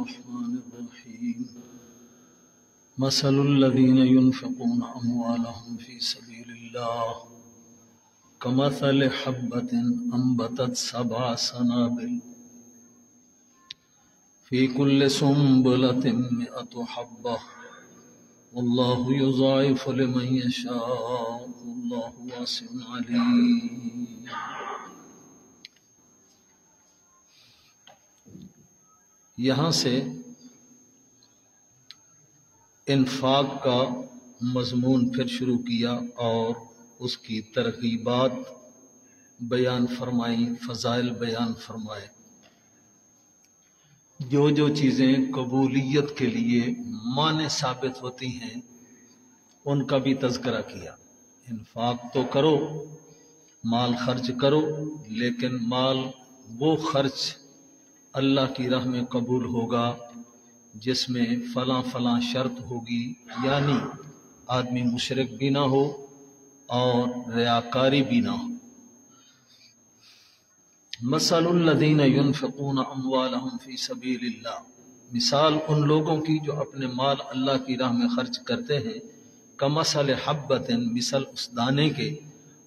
الرحمن الرحيم مثل الذين ينفقون أموالهم في سبيل الله كمثل حبة أنبتت 7 سنابل في كل سنبلة 100 حبة والله يضاعف لمن يشاء والله واسع عليم۔ یہاں سے انفاق کا مضمون پھر شروع کیا اور اس کی ترغیبات بیان فرمائیں، فضائل بیان فرمائے، جو چیزیں قبولیت کے لیے مانع ثابت ہوتی ہیں ان کا بھی تذکرہ کیا۔ انفاق تو کرو، مال خرچ کرو، لیکن مال وہ خرچ اللہ کی راہ میں قبول ہوگا جس میں فلاں فلاں شرط ہوگی، یعنی آدمی مشرک بھی نہ ہو اور ریاکاری بھی نہ ہو۔ مثل الذین ينفقون اموالهم فی سبیل اللہ، مثال ان لوگوں کی جو اپنے مال اللہ کی راہ میں خرچ کرتے ہیں، کمثل حبۃ، مثل اس دانے کے،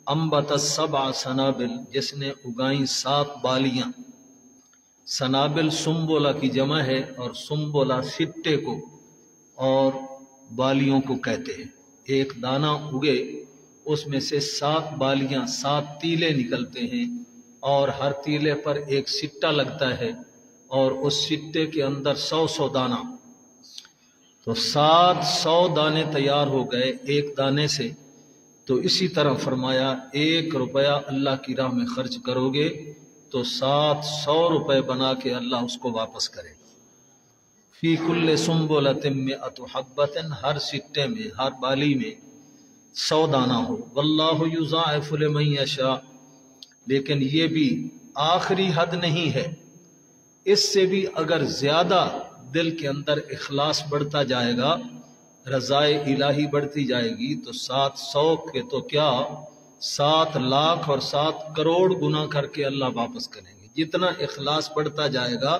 انبتت 7 سنابل، جس نے اگائیں 7 بالیاں۔ سنابل سنبولا کی جمع ہے، اور سنبولا سٹے کو اور بالیوں کو کہتے ہیں۔ ایک دانہ اگے، اس میں سے 7 بالیاں، 7 تیلے نکلتے ہیں، اور ہر تیلے پر ایک سٹا لگتا ہے، اور اس سٹے کے اندر 100 دانہ، تو 700 دانے تیار ہو گئے ایک دانے سے۔ تو اسی طرح فرمایا 1 روپیہ اللہ کی راہ میں خرچ کرو گے تو 700 روپے بنا کے اللہ اس کو واپس کرے گا۔ فی کل سنبلۃ 100 حبۃ، ہر سٹے میں، ہر بالی میں 100 دانہ ہو۔ واللہ یضاعف لمن یشاء، لیکن یہ بھی آخری حد نہیں ہے، اس سے بھی اگر زیادہ دل کے اندر اخلاص بڑھتا جائے گا، رضائے الہی بڑھتی جائے گی، تو 700 کے تو کیا 7 لاکھ اور 7 کروڑ گنا کر کے اللہ واپس کریں گے۔ جتنا اخلاص بڑھتا جائے گا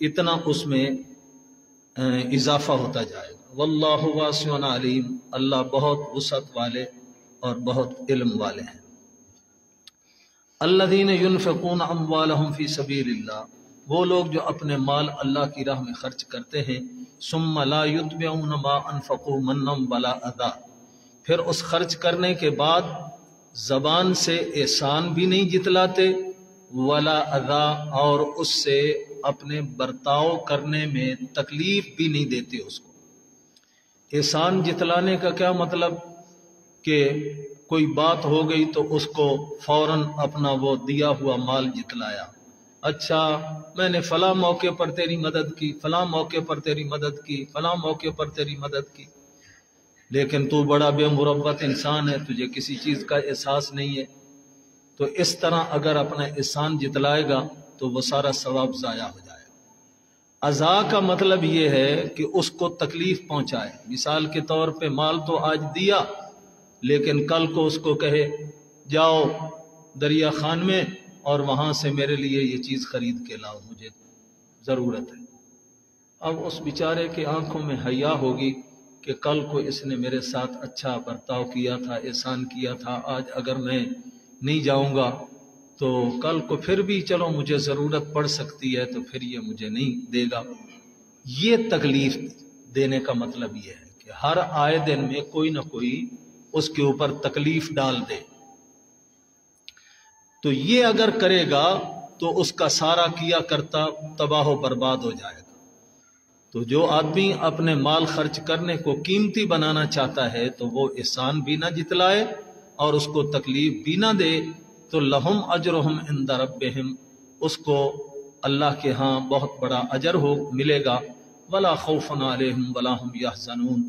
اتنا اس میں اضافہ ہوتا جائے گا۔ واللہ واسع علیم، اللہ بہت وسعت والے اور بہت علم والے ہیں۔ الذین ينفقون اموالهم فی سبیل اللہ، وہ لوگ جو اپنے مال اللہ کی راہ میں خرچ کرتے ہیں، ثم لا یتبعون ما انفقوا منا ولا اذى، پھر اس خرچ کرنے کے بعد زبان سے احسان بھی نہیں جتلاتے، ولا اذى، اور اس سے اپنے برتاؤ کرنے میں تکلیف بھی نہیں دیتے اس کو۔ احسان جتلانے کا کیا مطلب کہ کوئی بات ہو گئی تو اس کو فوراً اپنا وہ دیا ہوا مال جتلایا، اچھا میں نے فلاں موقع پر تیری مدد کی، فلاں موقع پر تیری مدد کی، فلاں موقع پر تیری مدد کی، لیکن تو بڑا بے مربت انسان ہے، تجھے کسی چیز کا احساس نہیں ہے۔ تو اس طرح اگر اپنا احسان جتلائے گا تو وہ سارا ثواب ضائع ہو جائے گا۔ عزا کا مطلب یہ ہے کہ اس کو تکلیف پہنچائے، مثال کے طور پہ مال تو آج دیا، لیکن کل کو اس کو کہے جاؤ دریا خان میں اور وہاں سے میرے لیے یہ چیز خرید کے لاؤ، مجھے ضرورت ہے۔ اب اس بیچارے کی آنکھوں میں حیا ہوگی کہ کل کو اس نے میرے ساتھ اچھا برتاؤ کیا تھا، احسان کیا تھا، آج اگر میں نہیں جاؤں گا تو کل کو پھر بھی چلو مجھے ضرورت پڑ سکتی ہے تو پھر یہ مجھے نہیں دے گا۔ یہ تکلیف دینے کا مطلب یہ ہے کہ ہر آئے دن میں کوئی نہ کوئی اس کے اوپر تکلیف ڈال دے، تو یہ اگر کرے گا تو اس کا سارا کیا کرتا تباہ و برباد ہو جائے گا۔ تو جو آدمی اپنے مال خرچ کرنے کو قیمتی بنانا چاہتا ہے تو وہ احسان بھی نہ جتلائے اور اس کو تکلیف بھی نہ دے، تو لہم اجرہم عند ربہم، اس کو اللہ کے ہاں بہت بڑا اجر ملے گا۔ ولا خوف علیہم ولا هم یحزنون،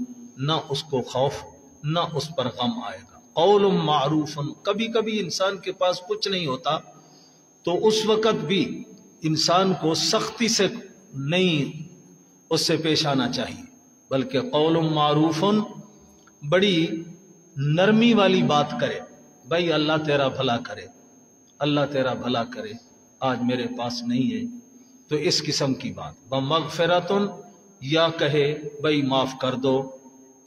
نہ اس کو خوف نہ اس پر غم آئے گا۔ قول معروف، کبھی کبھی انسان کے پاس کچھ نہیں ہوتا تو اس وقت بھی انسان کو سختی سے نہیں اس سے پیش آنا چاہیے، بلکہ قول معروف، بڑی نرمی والی بات کرے، بھائی اللہ تیرا بھلا کرے، اللہ تیرا بھلا کرے، آج میرے پاس نہیں ہے، تو اس قسم کی بات بمغفرتن، یا کہے بھائی معاف کر دو،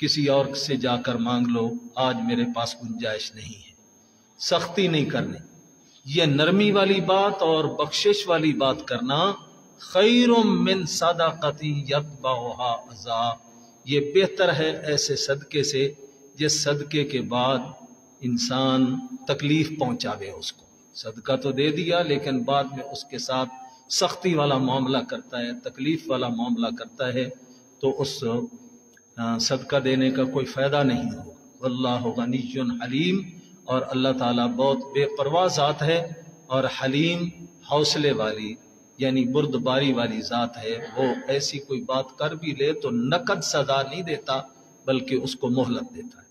کسی اور سے جا کر مانگ لو، آج میرے پاس گنجائش نہیں ہے، سختی نہیں کرنی۔ یہ نرمی والی بات اور بخشش والی بات کرنا، خیر من صدقۃ یتبعها اذی، یہ بہتر ہے ایسے صدقے سے جس صدقے کے بعد انسان تکلیف پہنچاوے اس کو۔ صدقہ تو دے دیا لیکن بعد میں اس کے ساتھ سختی والا معاملہ کرتا ہے، تکلیف والا معاملہ کرتا ہے، تو اس صدقہ دینے کا کوئی فائدہ نہیں ہوگا۔ واللہ غنی حلیم، اور اللہ تعالیٰ بہت بے پرواہ ذات ہے، اور حلیم حوصلے والی یعنی بردباری والی ذات ہے۔ وہ ایسی کوئی بات کر بھی لے تو نقد سزا نہیں دیتا بلکہ اس کو مہلت دیتا ہے۔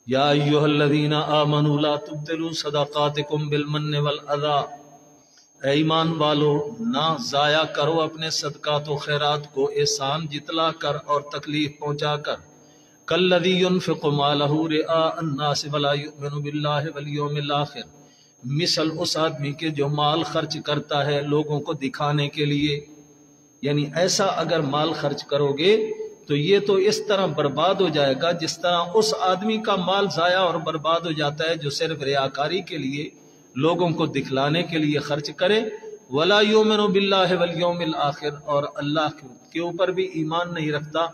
یا ایھا الذین آمنوا لا تبطلوا صدقاتکم بالمن والاذی، اے ایمان والو نہ ضائع کرو اپنے صدقات و خیرات کو احسان جتلا کر اور تکلیف پہنچا کر۔ کالذی ينفق مالہ رئاء الناس ولا یؤمن باللہ والیوم الآخر، مثل اس آدمی کے جو مال خرچ کرتا ہے لوگوں کو دکھانے کے لیے، یعنی ایسا اگر مال خرچ کرو گے تو یہ تو اس طرح برباد ہو جائے گا جس طرح اس آدمی کا مال ضائع اور برباد ہو جاتا ہے جو صرف ریاکاری کے لیے، لوگوں کو دکھلانے کے لیے خرچ کرے۔ ولا یؤمن باللہ والیوم الآخر، اور اللہ کے اوپر بھی ایمان نہیں رکھتا،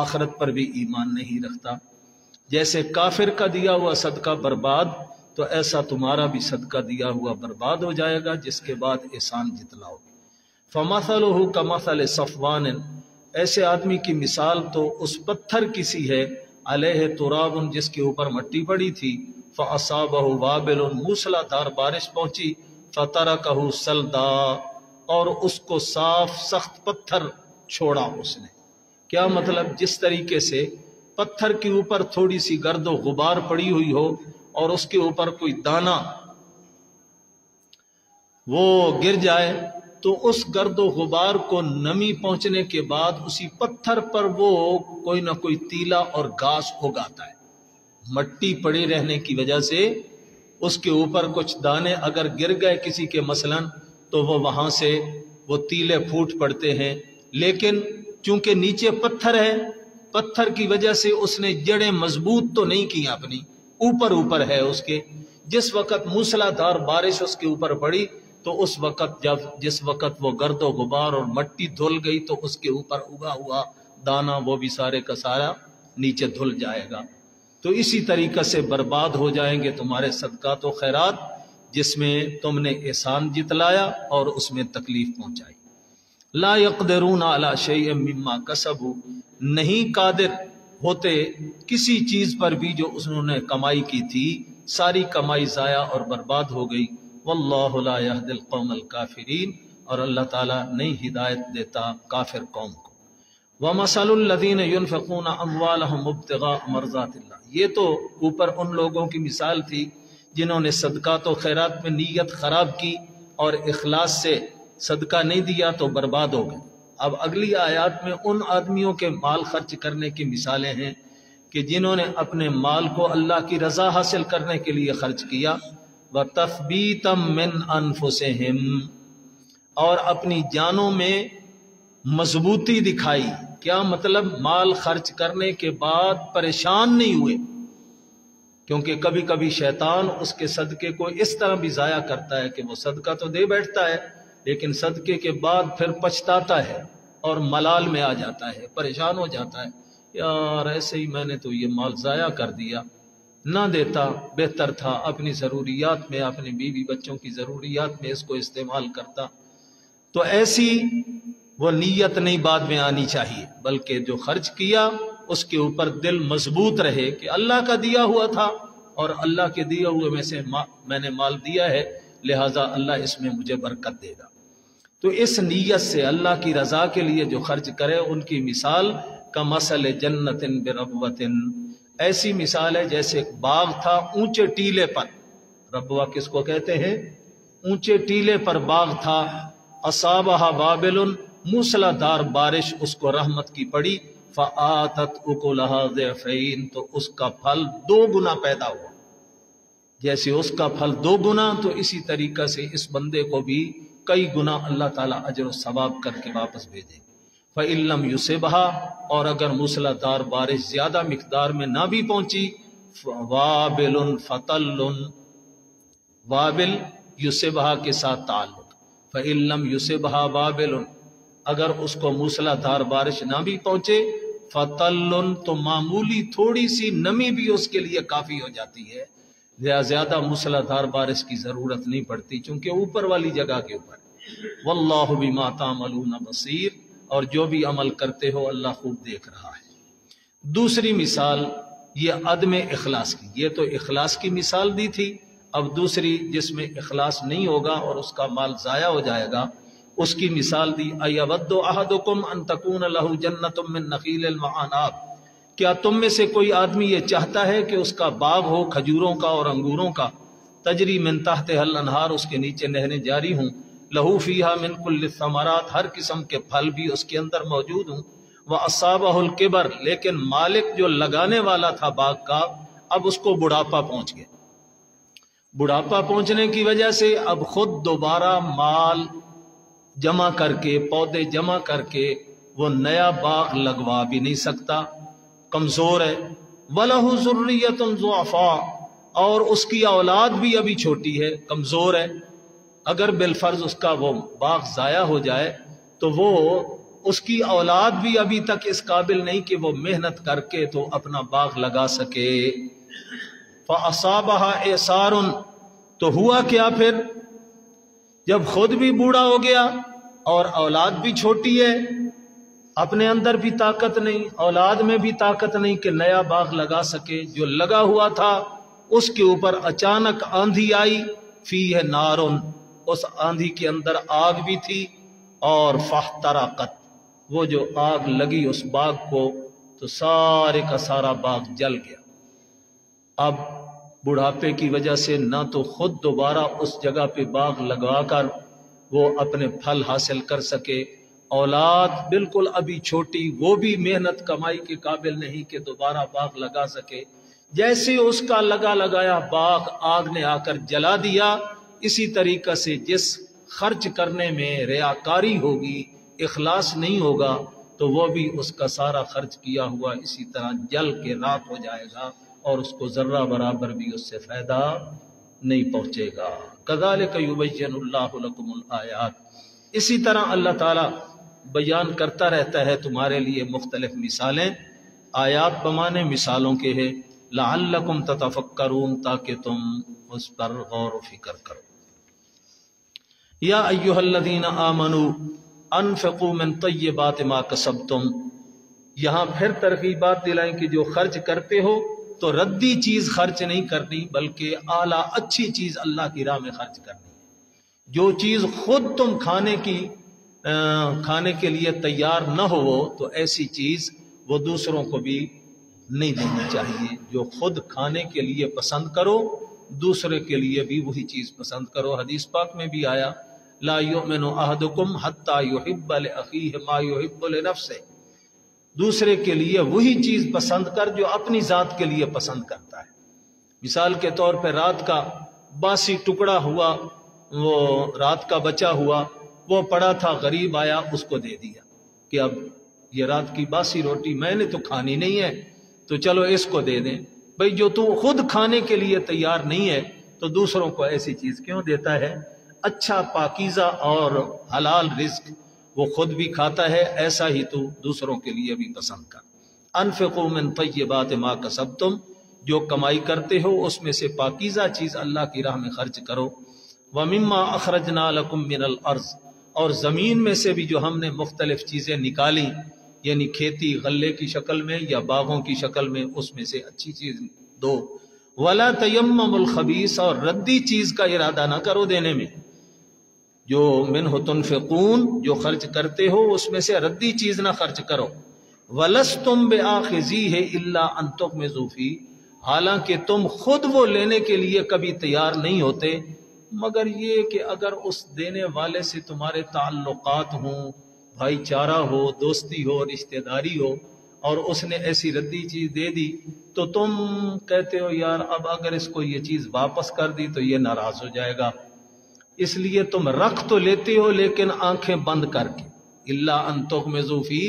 آخرت پر بھی ایمان نہیں رکھتا۔ جیسے کافر کا دیا ہوا صدقہ برباد، تو ایسا تمہارا بھی صدقہ دیا ہوا برباد ہو جائے گا جس کے بعد احسان جتلاؤ گے۔ فَمَثَلُهُ كَمَثَلِ صَفْوَانٍ، ایسے آدمی کی مثال تو اس پتھر کی سی ہے، علیہ تراب، جس کے اوپر مٹی پڑی تھی، فَأَصَابَهُ وَابِلٌ، موسلا دھار بارش پہنچی، فَتَرَكَهُ صَلْدًا، اور اس کو صاف سخت پتھر چھوڑا اس نے۔ کیا مطلب؟ جس طریقے سے پتھر کے اوپر تھوڑی سی گرد و غبار پڑی ہوئی ہو اور اس کے اوپر کوئی دانہ وہ گر جائے تو اس گرد و غبار کو نمی پہنچنے کے بعد اسی پتھر پر وہ کوئی نہ کوئی تیلا اور گھاس اگاتا ہے۔ مٹی پڑی رہنے کی وجہ سے اس کے اوپر کچھ دانے اگر گر گئے کسی کے مثلاً تو وہ وہاں سے وہ تیلے پھوٹ پڑتے ہیں، لیکن چونکہ نیچے پتھر ہے، پتھر کی وجہ سے اس نے جڑیں مضبوط تو نہیں کی اپنی، اوپر ہے اس کے۔ جس وقت موسلا دھار بارش اس کے اوپر پڑی تو اس وقت جس وقت وہ گرد و غبار اور مٹی دھل گئی تو اس کے اوپر اگا ہوا دانہ وہ بھی سارے کا سارا نیچے دھل جائے گا۔ تو اسی طریقے سے برباد ہو جائیں گے تمہارے صدقات و خیرات جس میں تم نے احسان جتلایا اور اس میں تکلیف پہنچائی۔ لا يقدرون على شيء مما كسبوا، نہیں قادر ہوتے کسی چیز پر بھی جو انہوں نے کمائی کی تھی، ساری کمائی ضائع اور برباد ہو گئی۔ واللہ لا يهدي القوم الكافرین، اور اللہ تعالیٰ نہیں ہدایت دیتا کافر قوم کو۔ وَمَثَلُ الَّذِينَ يُنْفِقُونَ أَمْوَالَهُمْ ابْتِغَاءَ مَرْضَاتِ اللَّهِ، یہ تو اوپر ان لوگوں کی مثال تھی جنہوں نے صدقات و خیرات میں نیت خراب کی اور اخلاص سے صدقہ نہیں دیا تو برباد ہو گئے۔ اب اگلی آیات میں ان آدمیوں کے مال خرچ کرنے کی مثالیں ہیں کہ جنہوں نے اپنے مال کو اللہ کی رضا حاصل کرنے کے لیے خرچ کیا، وَتَثْبِيتًا مِّنْ أَنفُسِهِمْ، اور اپنی جانوں میں مضبوطی دکھائی۔ کیا مطلب؟ مال خرچ کرنے کے بعد پریشان نہیں ہوئے، کیونکہ کبھی کبھی شیطان اس کے صدقے کو اس طرح بھی ضائع کرتا ہے کہ وہ صدقہ تو دے بیٹھتا ہے لیکن صدقے کے بعد پھر پچھتاتا ہے اور ملال میں آ جاتا ہے، پریشان ہو جاتا ہے، یار ایسے ہی میں نے تو یہ مال ضائع کر دیا، نہ دیتا بہتر تھا، اپنی ضروریات میں، اپنی بیوی بچوں کی ضروریات میں اس کو استعمال کرتا۔ تو ایسی وہ نیت نہیں بعد میں آنی چاہیے، بلکہ جو خرچ کیا اس کے اوپر دل مضبوط رہے کہ اللہ کا دیا ہوا تھا اور اللہ کے دیے ہوئے میں سے میں نے مال دیا ہے، لہٰذا اللہ اس میں مجھے برکت دے گا۔ تو اس نیت سے اللہ کی رضا کے لیے جو خرچ کرے ان کی مثال کمثل جنت بربوۃ، ایسی مثال ہے جیسے ایک باغ تھا اونچے ٹیلے پر، ربوہ کس کو کہتے ہیں؟ اونچے ٹیلے پر باغ تھا، اصابہ وابل، موسلا دھار بارش اس کو رحمت کی پڑی، فآتت اکلہا ضعفین، تو اس کا پھل 2 گنا پیدا ہوا۔ جیسے اس کا پھل 2 گنا تو اسی طریقہ سے اس بندے کو بھی کئی گنا اللہ تعالیٰ اجر و ثواب کر کے واپس بھیجے۔ فَإِن لَّمْ يُصِبْهَا، اور اگر موسلادھار بارش زیادہ مقدار میں نہ بھی پہنچی، وابل فطل، وابل یصبها کے ساتھ تعلق، فَإِن لَّمْ يُصِبْهَا وابل، اگر اس کو موسلادھار بارش نہ بھی پہنچے، فطل، تو معمولی تھوڑی سی نمی بھی اس کے لیے کافی ہو جاتی ہے، زیادہ موسلادھار بارش کی ضرورت نہیں پڑتی چونکہ اوپر والی جگہ کے اوپر۔ واللہ بما تعملون بصیر، اور جو بھی عمل کرتے ہو اللہ خوب دیکھ رہا ہے۔ دوسری مثال یہ عدم اخلاص کی، یہ تو اخلاص کی مثال دی تھی، اب دوسری جس میں اخلاص نہیں ہوگا اور اس کا مال ضائع ہو جائے گا اس کی مثال دی۔ ایود احدکم ان تکون لہ جنۃ من نخیل وعناب، کیا تم میں سے کوئی آدمی یہ چاہتا ہے کہ اس کا باغ ہو کھجوروں کا اور انگوروں کا، تجری من تحتھا الانہار، اس کے نیچے نہریں جاری ہوں، لہو فیہا من کل الثمرات، ہر قسم کے پھل بھی اس کے اندر موجود ہوں، واصابہ الکبر، لیکن مالک جو لگانے والا تھا باغ کا اب اس کو بڑھاپا پہنچ گیا، بڑھاپا پہنچنے کی وجہ سے اب خود دوبارہ مال جمع کر کے، پودے جمع کر کے وہ نیا باغ لگوا بھی نہیں سکتا، کمزور ہے۔ وَلَهُ ذُرِّيَّةٌ ضُعَفَاءُ، اور اس کی اولاد بھی ابھی چھوٹی ہے، کمزور ہے، اگر بالفرض اس کا وہ باغ ضائع ہو جائے تو وہ اس کی اولاد بھی ابھی تک اس قابل نہیں کہ وہ محنت کر کے تو اپنا باغ لگا سکے۔ فَأَصَابَهَا إِعْصَارٌ، تو ہوا کیا پھر، جب خود بھی بوڑھا ہو گیا اور اولاد بھی چھوٹی ہے، اپنے اندر بھی طاقت نہیں، اولاد میں بھی طاقت نہیں کہ نیا باغ لگا سکے، جو لگا ہوا تھا اس کے اوپر اچانک آندھی آئی، فیہ نارن، اس آندھی کے اندر آگ بھی تھی، اور فاحترقت، وہ جو آگ لگی اس باغ کو تو سارے کا سارا باغ جل گیا۔ اب بڑھاپے کی وجہ سے نہ تو خود دوبارہ اس جگہ پہ باغ لگا کر وہ اپنے پھل حاصل کر سکے، اولاد بالکل ابھی چھوٹی، وہ بھی محنت کمائی کے قابل نہیں کہ دوبارہ باغ لگا سکے۔ جیسے اس کا لگایا باغ آگ نے آ کر جلا دیا، اسی طریقہ سے جس خرچ کرنے میں ریاکاری ہوگی، اخلاص نہیں ہوگا، تو وہ بھی اس کا سارا خرچ کیا ہوا اسی طرح جل کے راکھ ہو جائے گا، اور اس کو ذرہ برابر بھی اس سے فائدہ نہیں پہنچے گا۔ کذالک یبین اللہ لکم الآیات، اسی طرح اللہ تعالی بیان کرتا رہتا ہے تمہارے لیے مختلف مثالیں، آیات بمانے مثالوں کے ہیں، لعلکم تتفکرون، تاکہ تم اس پر غور و فکر کرو۔ یا ایھا الذین آمنوا انفقوا من طیبات ما کسبتم، یہاں پھر ترغیبات دلائیں کہ جو خرچ کرتے ہو تو ردی چیز خرچ نہیں کرنی، بلکہ اعلیٰ اچھی چیز اللہ کی راہ میں خرچ کرنی ہے۔ جو چیز خود تم کھانے کے لیے تیار نہ ہو تو ایسی چیز وہ دوسروں کو بھی نہیں دینی چاہیے۔ جو خود کھانے کے لیے پسند کرو دوسرے کے لیے بھی وہی چیز پسند کرو۔ حدیث پاک میں بھی آیا، لا یؤمن احدکم حتی یحب لاخیہ ما یحب لنفسہ، دوسرے کے لیے وہی چیز پسند کر جو اپنی ذات کے لیے پسند کرتا ہے۔ مثال کے طور پہ رات کا باسی ٹکڑا ہوا، وہ رات کا بچا ہوا، وہ پڑا تھا، غریب آیا اس کو دے دیا کہ اب یہ رات کی باسی روٹی میں نے تو کھانی نہیں ہے تو چلو اس کو دے دیں۔ بھئی جو تو خود کھانے کے لیے تیار نہیں ہے تو دوسروں کو ایسی چیز کیوں دیتا ہے؟ اچھا پاکیزہ اور حلال رزق وہ خود بھی کھاتا ہے، ایسا ہی تو دوسروں کے لیے بھی پسند کر۔ انفقوا من طیبات ما کسبتم، جو کمائی کرتے ہو اس میں سے پاکیزہ چیز اللہ کی راہ میں خرچ کرو۔ ومما اخرجنا لکم من الارض، اور زمین میں سے بھی جو ہم نے مختلف چیزیں نکالی، یعنی کھیتی غلے کی شکل میں یا باغوں کی شکل میں، اس میں سے اچھی چیز دو۔ ولا تیمموا الخبیث، اور ردی چیز کا ارادہ نہ کرو دینے میں، جو منہ تنفقون، جو خرچ کرتے ہو اس میں سے ردی چیز نہ خرچ کرو۔ ولستم بآخذیہ الا ان تغمضوا فیہ، حالانکہ تم خود وہ لینے کے لیے کبھی تیار نہیں ہوتے مگر یہ کہ اگر اس دینے والے سے تمہارے تعلقات ہوں، بھائی چارہ ہو، دوستی ہو، رشتہ داری ہو، اور اس نے ایسی ردی چیز دے دی تو تم کہتے ہو یار اب اگر اس کو یہ چیز واپس کر دی تو یہ ناراض ہو جائے گا، اس لیے تم رکھ تو لیتے ہو لیکن آنکھیں بند کر کے، الا ان تغمضوا فی،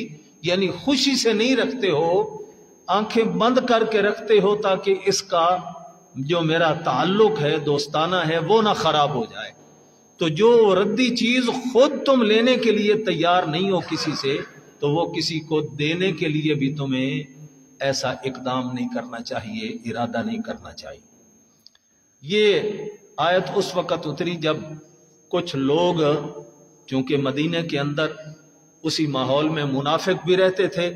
یعنی خوشی سے نہیں رکھتے ہو، آنکھیں بند کر کے رکھتے ہو تاکہ اس کا جو میرا تعلق ہے دوستانہ ہے وہ نہ خراب ہو جائے۔ تو جو ردی چیز خود تم لینے کے لیے تیار نہیں ہو کسی سے، تو وہ کسی کو دینے کے لیے بھی تمہیں ایسا اقدام نہیں کرنا چاہیے، ارادہ نہیں کرنا چاہیے۔ یہ آیت اس وقت اتری جب کچھ لوگ، چونکہ مدینے کے اندر اسی ماحول میں منافق بھی رہتے تھے،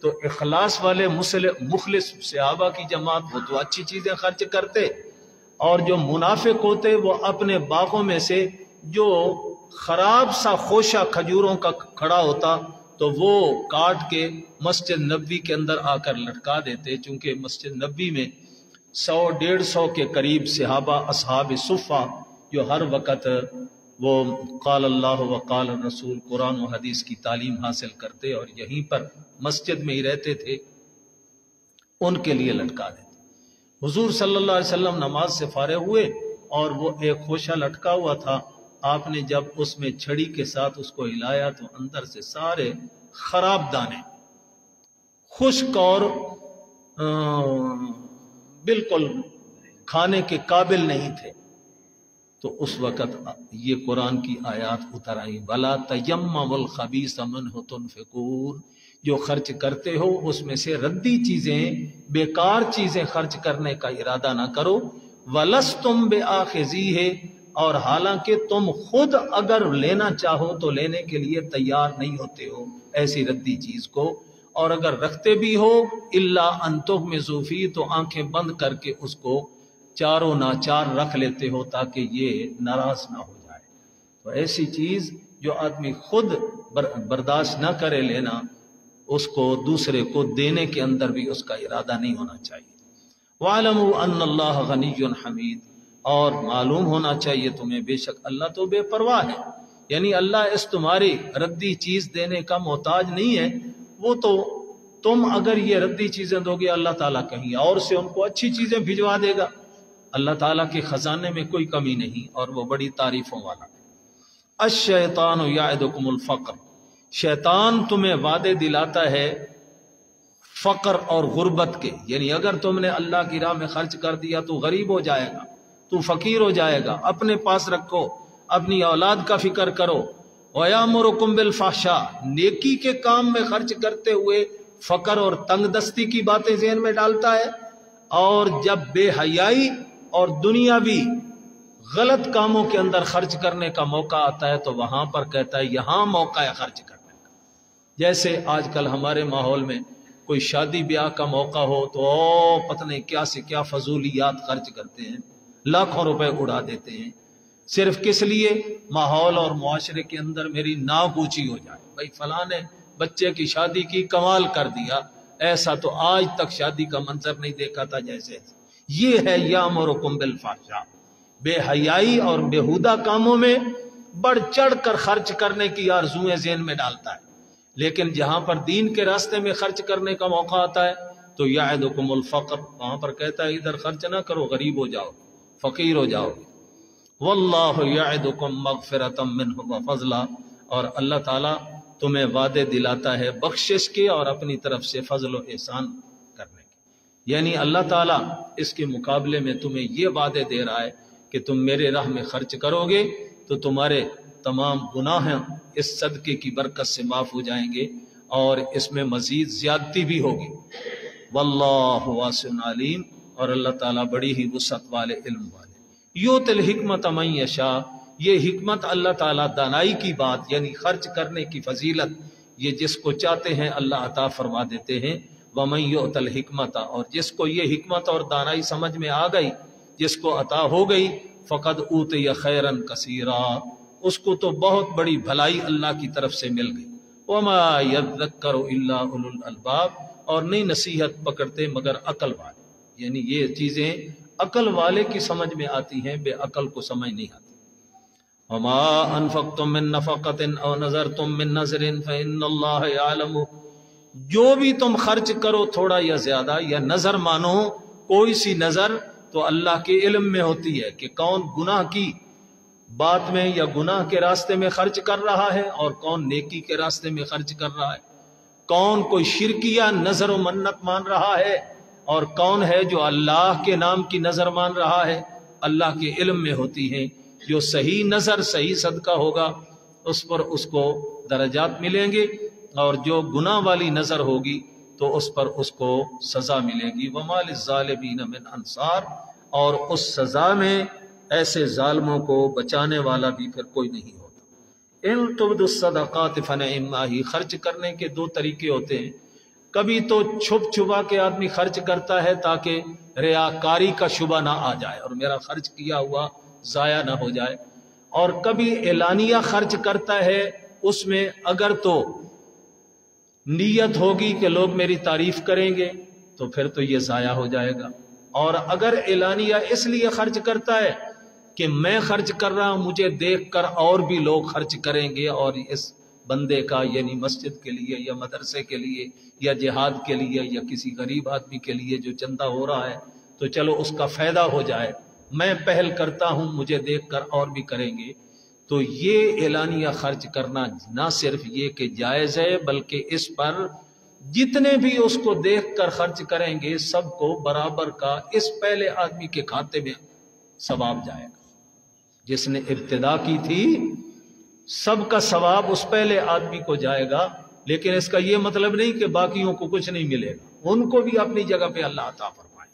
تو اخلاص والے مخلص صحابہ کی جماعت وہ تو اچھی چیزیں خرچ کرتے، اور جو منافق ہوتے وہ اپنے باغوں میں سے جو خراب سا خوشہ کھجوروں کا کھڑا ہوتا تو وہ کاٹ کے مسجد نبوی کے اندر آ کر لٹکا دیتے، چونکہ مسجد نبوی میں 100-150 کے قریب صحابہ اصحاب صفہ جو ہر وقت وہ قال اللہ و قال الرسول، قرآن و حدیث کی تعلیم حاصل کرتے اور یہیں پر مسجد میں ہی رہتے تھے، ان کے لیے لٹکا دیتے۔ حضور صلی اللہ علیہ وسلم نماز سے فارغ ہوئے اور وہ ایک خوشہ لٹکا ہوا تھا، آپ نے جب اس میں چھڑی کے ساتھ اس کو ہلایا تو اندر سے سارے خراب دانے، خشک اور بالکل کھانے کے قابل نہیں تھے۔ تو اس وقت یہ قرآن کی آیات اتر آئی، وَلَا تَيَمَّمُوا الْخَبِيثَ مِنْهُ تُنْفِقُونَ، جو خرچ کرتے ہو اس میں سے ردی چیزیں، بیکار چیزیں خرچ کرنے کا ارادہ نہ کرو، وَلَسْتُمْ بِآخِذِيهِ، اور حالانکہ تم خود اگر لینا چاہو تو لینے کے لیے تیار نہیں ہوتے ہو ایسی ردی چیز کو، اور اگر رکھتے بھی ہو الا ان تغمضوا فیہ، تو آنکھیں بند کر کے اس کو چاروں ناچار رکھ لیتے ہو تاکہ یہ ناراض نہ ہو جائے۔ تو ایسی چیز جو آدمی خود برداشت نہ کرے لینا، اس کو دوسرے کو دینے کے اندر بھی اس کا ارادہ نہیں ہونا چاہیے۔ وَاعْلَمُوا أَنَّ اللَّهَ غَنِيٌّ حَمِيدٌ، اور معلوم ہونا چاہیے تمہیں بے شک اللہ تو بے پرواہ ہے، یعنی اللہ اس تمہاری ردی چیز دینے کا محتاج نہیں ہے، وہ تو تم اگر یہ ردی چیزیں دو گے اللہ تعالیٰ کہیں اور سے ان کو اچھی چیزیں بھجوا دے گا۔ اللہ تعالیٰ کے خزانے میں کوئی کمی نہیں اور وہ بڑی تعریفوں والا ہے۔ الشیطان یعدکم الفقر، شیطان تمہیں وعدے دلاتا ہے فقر اور غربت کے، یعنی اگر تم نے اللہ کی راہ میں خرچ کر دیا تو غریب ہو جائے گا، تو فقیر ہو جائے گا، اپنے پاس رکھو، اپنی اولاد کا فکر کرو۔ وَيَأْمُرُكُمْ بِالْفَحْشَاءِ، نیکی کے کام میں خرچ کرتے ہوئے فقر اور تنگ دستی کی باتیں ذہن میں ڈالتا ہے، اور جب بے حیائی اور دنیاوی غلط کاموں کے اندر خرچ کرنے کا موقع آتا ہے تو وہاں پر کہتا ہے یہاں موقع ہے خرچ کرنے کا۔ جیسے آج کل ہمارے ماحول میں کوئی شادی بیاہ کا موقع ہو تو پتہ نہیں کیا سے کیا فضولیات خرچ کرتے ہیں، لاکھوں روپے اڑا دیتے ہیں، صرف کس لیے ماحول اور معاشرے کے اندر میری ناک اونچی ہو جائے، بھائی فلاں نے بچے کی شادی کی کمال کر دیا، ایسا تو آج تک شادی کا منظر نہیں دیکھا تھا جیسے۔ یہ ہے یامرکم بالفحشاء، بے حیائی اور بےہودہ کاموں میں بڑھ چڑھ کر خرچ کرنے کی آرزوئیں ذہن میں ڈالتا ہے، لیکن جہاں پر دین کے راستے میں خرچ کرنے کا موقع آتا ہے تو یعدکم الفقر، وہاں پر کہتا ہے ادھر خرچ نہ کرو، غریب ہو جاؤ، فقیر ہو جاؤ۔ واللہ یعدکم مغفرۃ منہ وفضلا، اور اللہ تعالیٰ تمہیں وعدے دلاتا ہے بخشش کے اور اپنی طرف سے فضل و احسان کرنے کے، یعنی اللہ تعالیٰ اس کے مقابلے میں تمہیں یہ وعدے دے رہا ہے کہ تم میرے راہ میں خرچ کرو گے تو تمہارے تمام گناہ اس صدقے کی برکت سے معاف ہو جائیں گے اور اس میں مزید زیادتی بھی ہوگی۔ واللہ واسع علیم، اور اللہ تعالیٰ بڑی ہی وسعت والے، علم والے۔ یؤتی الحکمت من یشاء، یہ حکمت اللہ تعالیٰ دانائی کی بات یعنی خرچ کرنے کی فضیلت یہ جس کو چاہتے ہیں اللہ عطا فرما دیتے ہیں۔ ومن یؤت الحکمت، اور جس کو یہ حکمت اور دانائی سمجھ میں آ گئی، جس کو عطا ہو گئی، فقد اوتی خیرا کثیرا، اس کو تو بہت بڑی بھلائی اللہ کی طرف سے مل گئی۔ وما یذکر الا اولو الالباب، اور نہیں نصیحت پکڑتے مگر عقل والے، یعنی یہ چیزیں عقل والے کی سمجھ میں آتی ہیں، بے عقل کو سمجھ نہیں آتی۔ وما انفقتم من نفقۃ او نذرتم من نذر فإن اللہ یعلم، جو بھی تم خرچ کرو تھوڑا یا زیادہ یا نظر مانو کوئی سی نظر، تو اللہ کے علم میں ہوتی ہے کہ کون گناہ کی بات میں یا گناہ کے راستے میں خرچ کر رہا ہے اور کون نیکی کے راستے میں خرچ کر رہا ہے، کون کوئی شرکیہ نظر و منت مان رہا ہے اور کون ہے جو اللہ کے نام کی نظر مان رہا ہے۔ اللہ کے علم میں ہوتی ہیں، جو صحیح نظر صحیح صدقہ ہوگا اس پر اس کو درجات ملیں گے، اور جو گناہ والی نظر ہوگی تو اس پر اس کو سزا ملے گی۔ وَمَا لِلظَّالِمِينَ مِنْ انصار، اور اس سزا میں ایسے ظالموں کو بچانے والا بھی پھر کوئی نہیں ہوتا۔ ان تبدوا الصدقات فنعما ہی، خرچ کرنے کے دو طریقے ہوتے ہیں، کبھی تو چھپ چھپا کے آدمی خرچ کرتا ہے تاکہ ریاکاری کا شبہ نہ آ جائے اور میرا خرچ کیا ہوا ضائع نہ ہو جائے، اور کبھی اعلانیہ خرچ کرتا ہے، اس میں اگر تو نیت ہوگی کہ لوگ میری تعریف کریں گے تو پھر تو یہ ضائع ہو جائے گا، اور اگر اعلانیہ اس لیے خرچ کرتا ہے کہ میں خرچ کر رہا ہوں، مجھے دیکھ کر اور بھی لوگ خرچ کریں گے، اور اس بندے کا یعنی مسجد کے لیے یا مدرسے کے لیے یا جہاد کے لیے یا کسی غریب آدمی کے لیے جو چندہ ہو رہا ہے تو چلو اس کا فائدہ ہو جائے، میں پہل کرتا ہوں، مجھے دیکھ کر اور بھی کریں گے، تو یہ اعلانیہ خرچ کرنا نہ صرف یہ کہ جائز ہے، بلکہ اس پر جتنے بھی اس کو دیکھ کر خرچ کریں گے سب کو برابر کا اس پہلے آدمی کے کھاتے میں ثواب جائے گا، جس نے ابتدا کی تھی سب کا ثواب اس پہلے آدمی کو جائے گا، لیکن اس کا یہ مطلب نہیں کہ باقیوں کو کچھ نہیں ملے گا، ان کو بھی اپنی جگہ پہ اللہ عطا فرمائے۔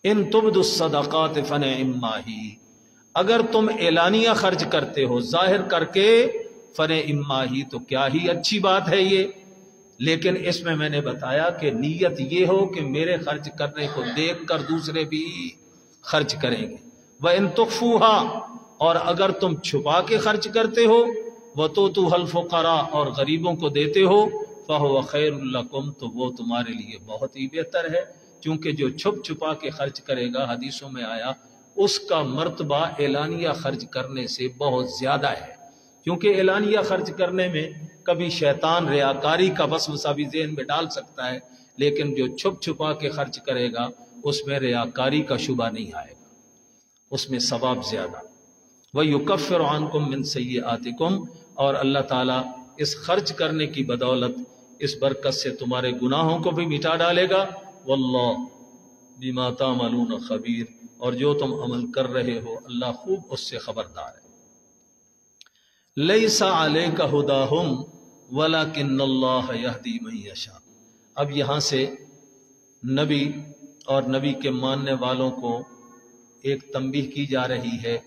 ان تبدوا الصدقات فنعما ہی، اگر تم اعلانیہ خرچ کرتے ہو ظاہر کر کے فنعما ہی تو کیا ہی اچھی بات ہے یہ، لیکن اس میں نے بتایا کہ نیت یہ ہو کہ میرے خرچ کرنے کو دیکھ کر دوسرے بھی خرچ کریں گے۔ وَإِن تُخْفُوهَا، اور اگر تم چھپا کے خرچ کرتے ہو، وَتُؤْتُوهَا الْفُقَرَاءَ، اور غریبوں کو دیتے ہو، فَهُوَ خَيْرٌ لَكُمْ، تو وہ تمہارے لیے بہت ہی بہتر ہے، کیونکہ جو چھپ چھپا کے خرچ کرے گا حدیثوں میں آیا اس کا مرتبہ اعلانیہ خرچ کرنے سے بہت زیادہ ہے، کیونکہ اعلانیہ خرچ کرنے میں کبھی شیطان ریاکاری کا وسوسہ بھی ذہن میں ڈال سکتا ہے، لیکن جو چھپ چھپا کے خرچ کرے گا اس میں ریاکاری کا شبہ نہیں آئے گا، اس میں ثواب زیادہ۔ وَيُكَفِّرُ عَنْكُم مِّن سَيِّئَاتِكُمْ، اور اللہ تعالیٰ اس خرچ کرنے کی بدولت اس برکت سے تمہارے گناہوں کو بھی مٹا ڈالے گا۔ وَاللَّهُ بِمَا تَعْمَلُونَ خَبِيرٌ، اور جو تم عمل کر رہے ہو اللہ خوب اس سے خبردار ہے۔ لَيْسَ عَلَيْكَ هُدَاهُمْ وَلَكِنَّ اللَّهَ يَهْدِي مَن يَشَاءُ، اب یہاں سے نبی اور نبی کے ماننے والوں کو ایک تنبیہ کی جا رہی ہے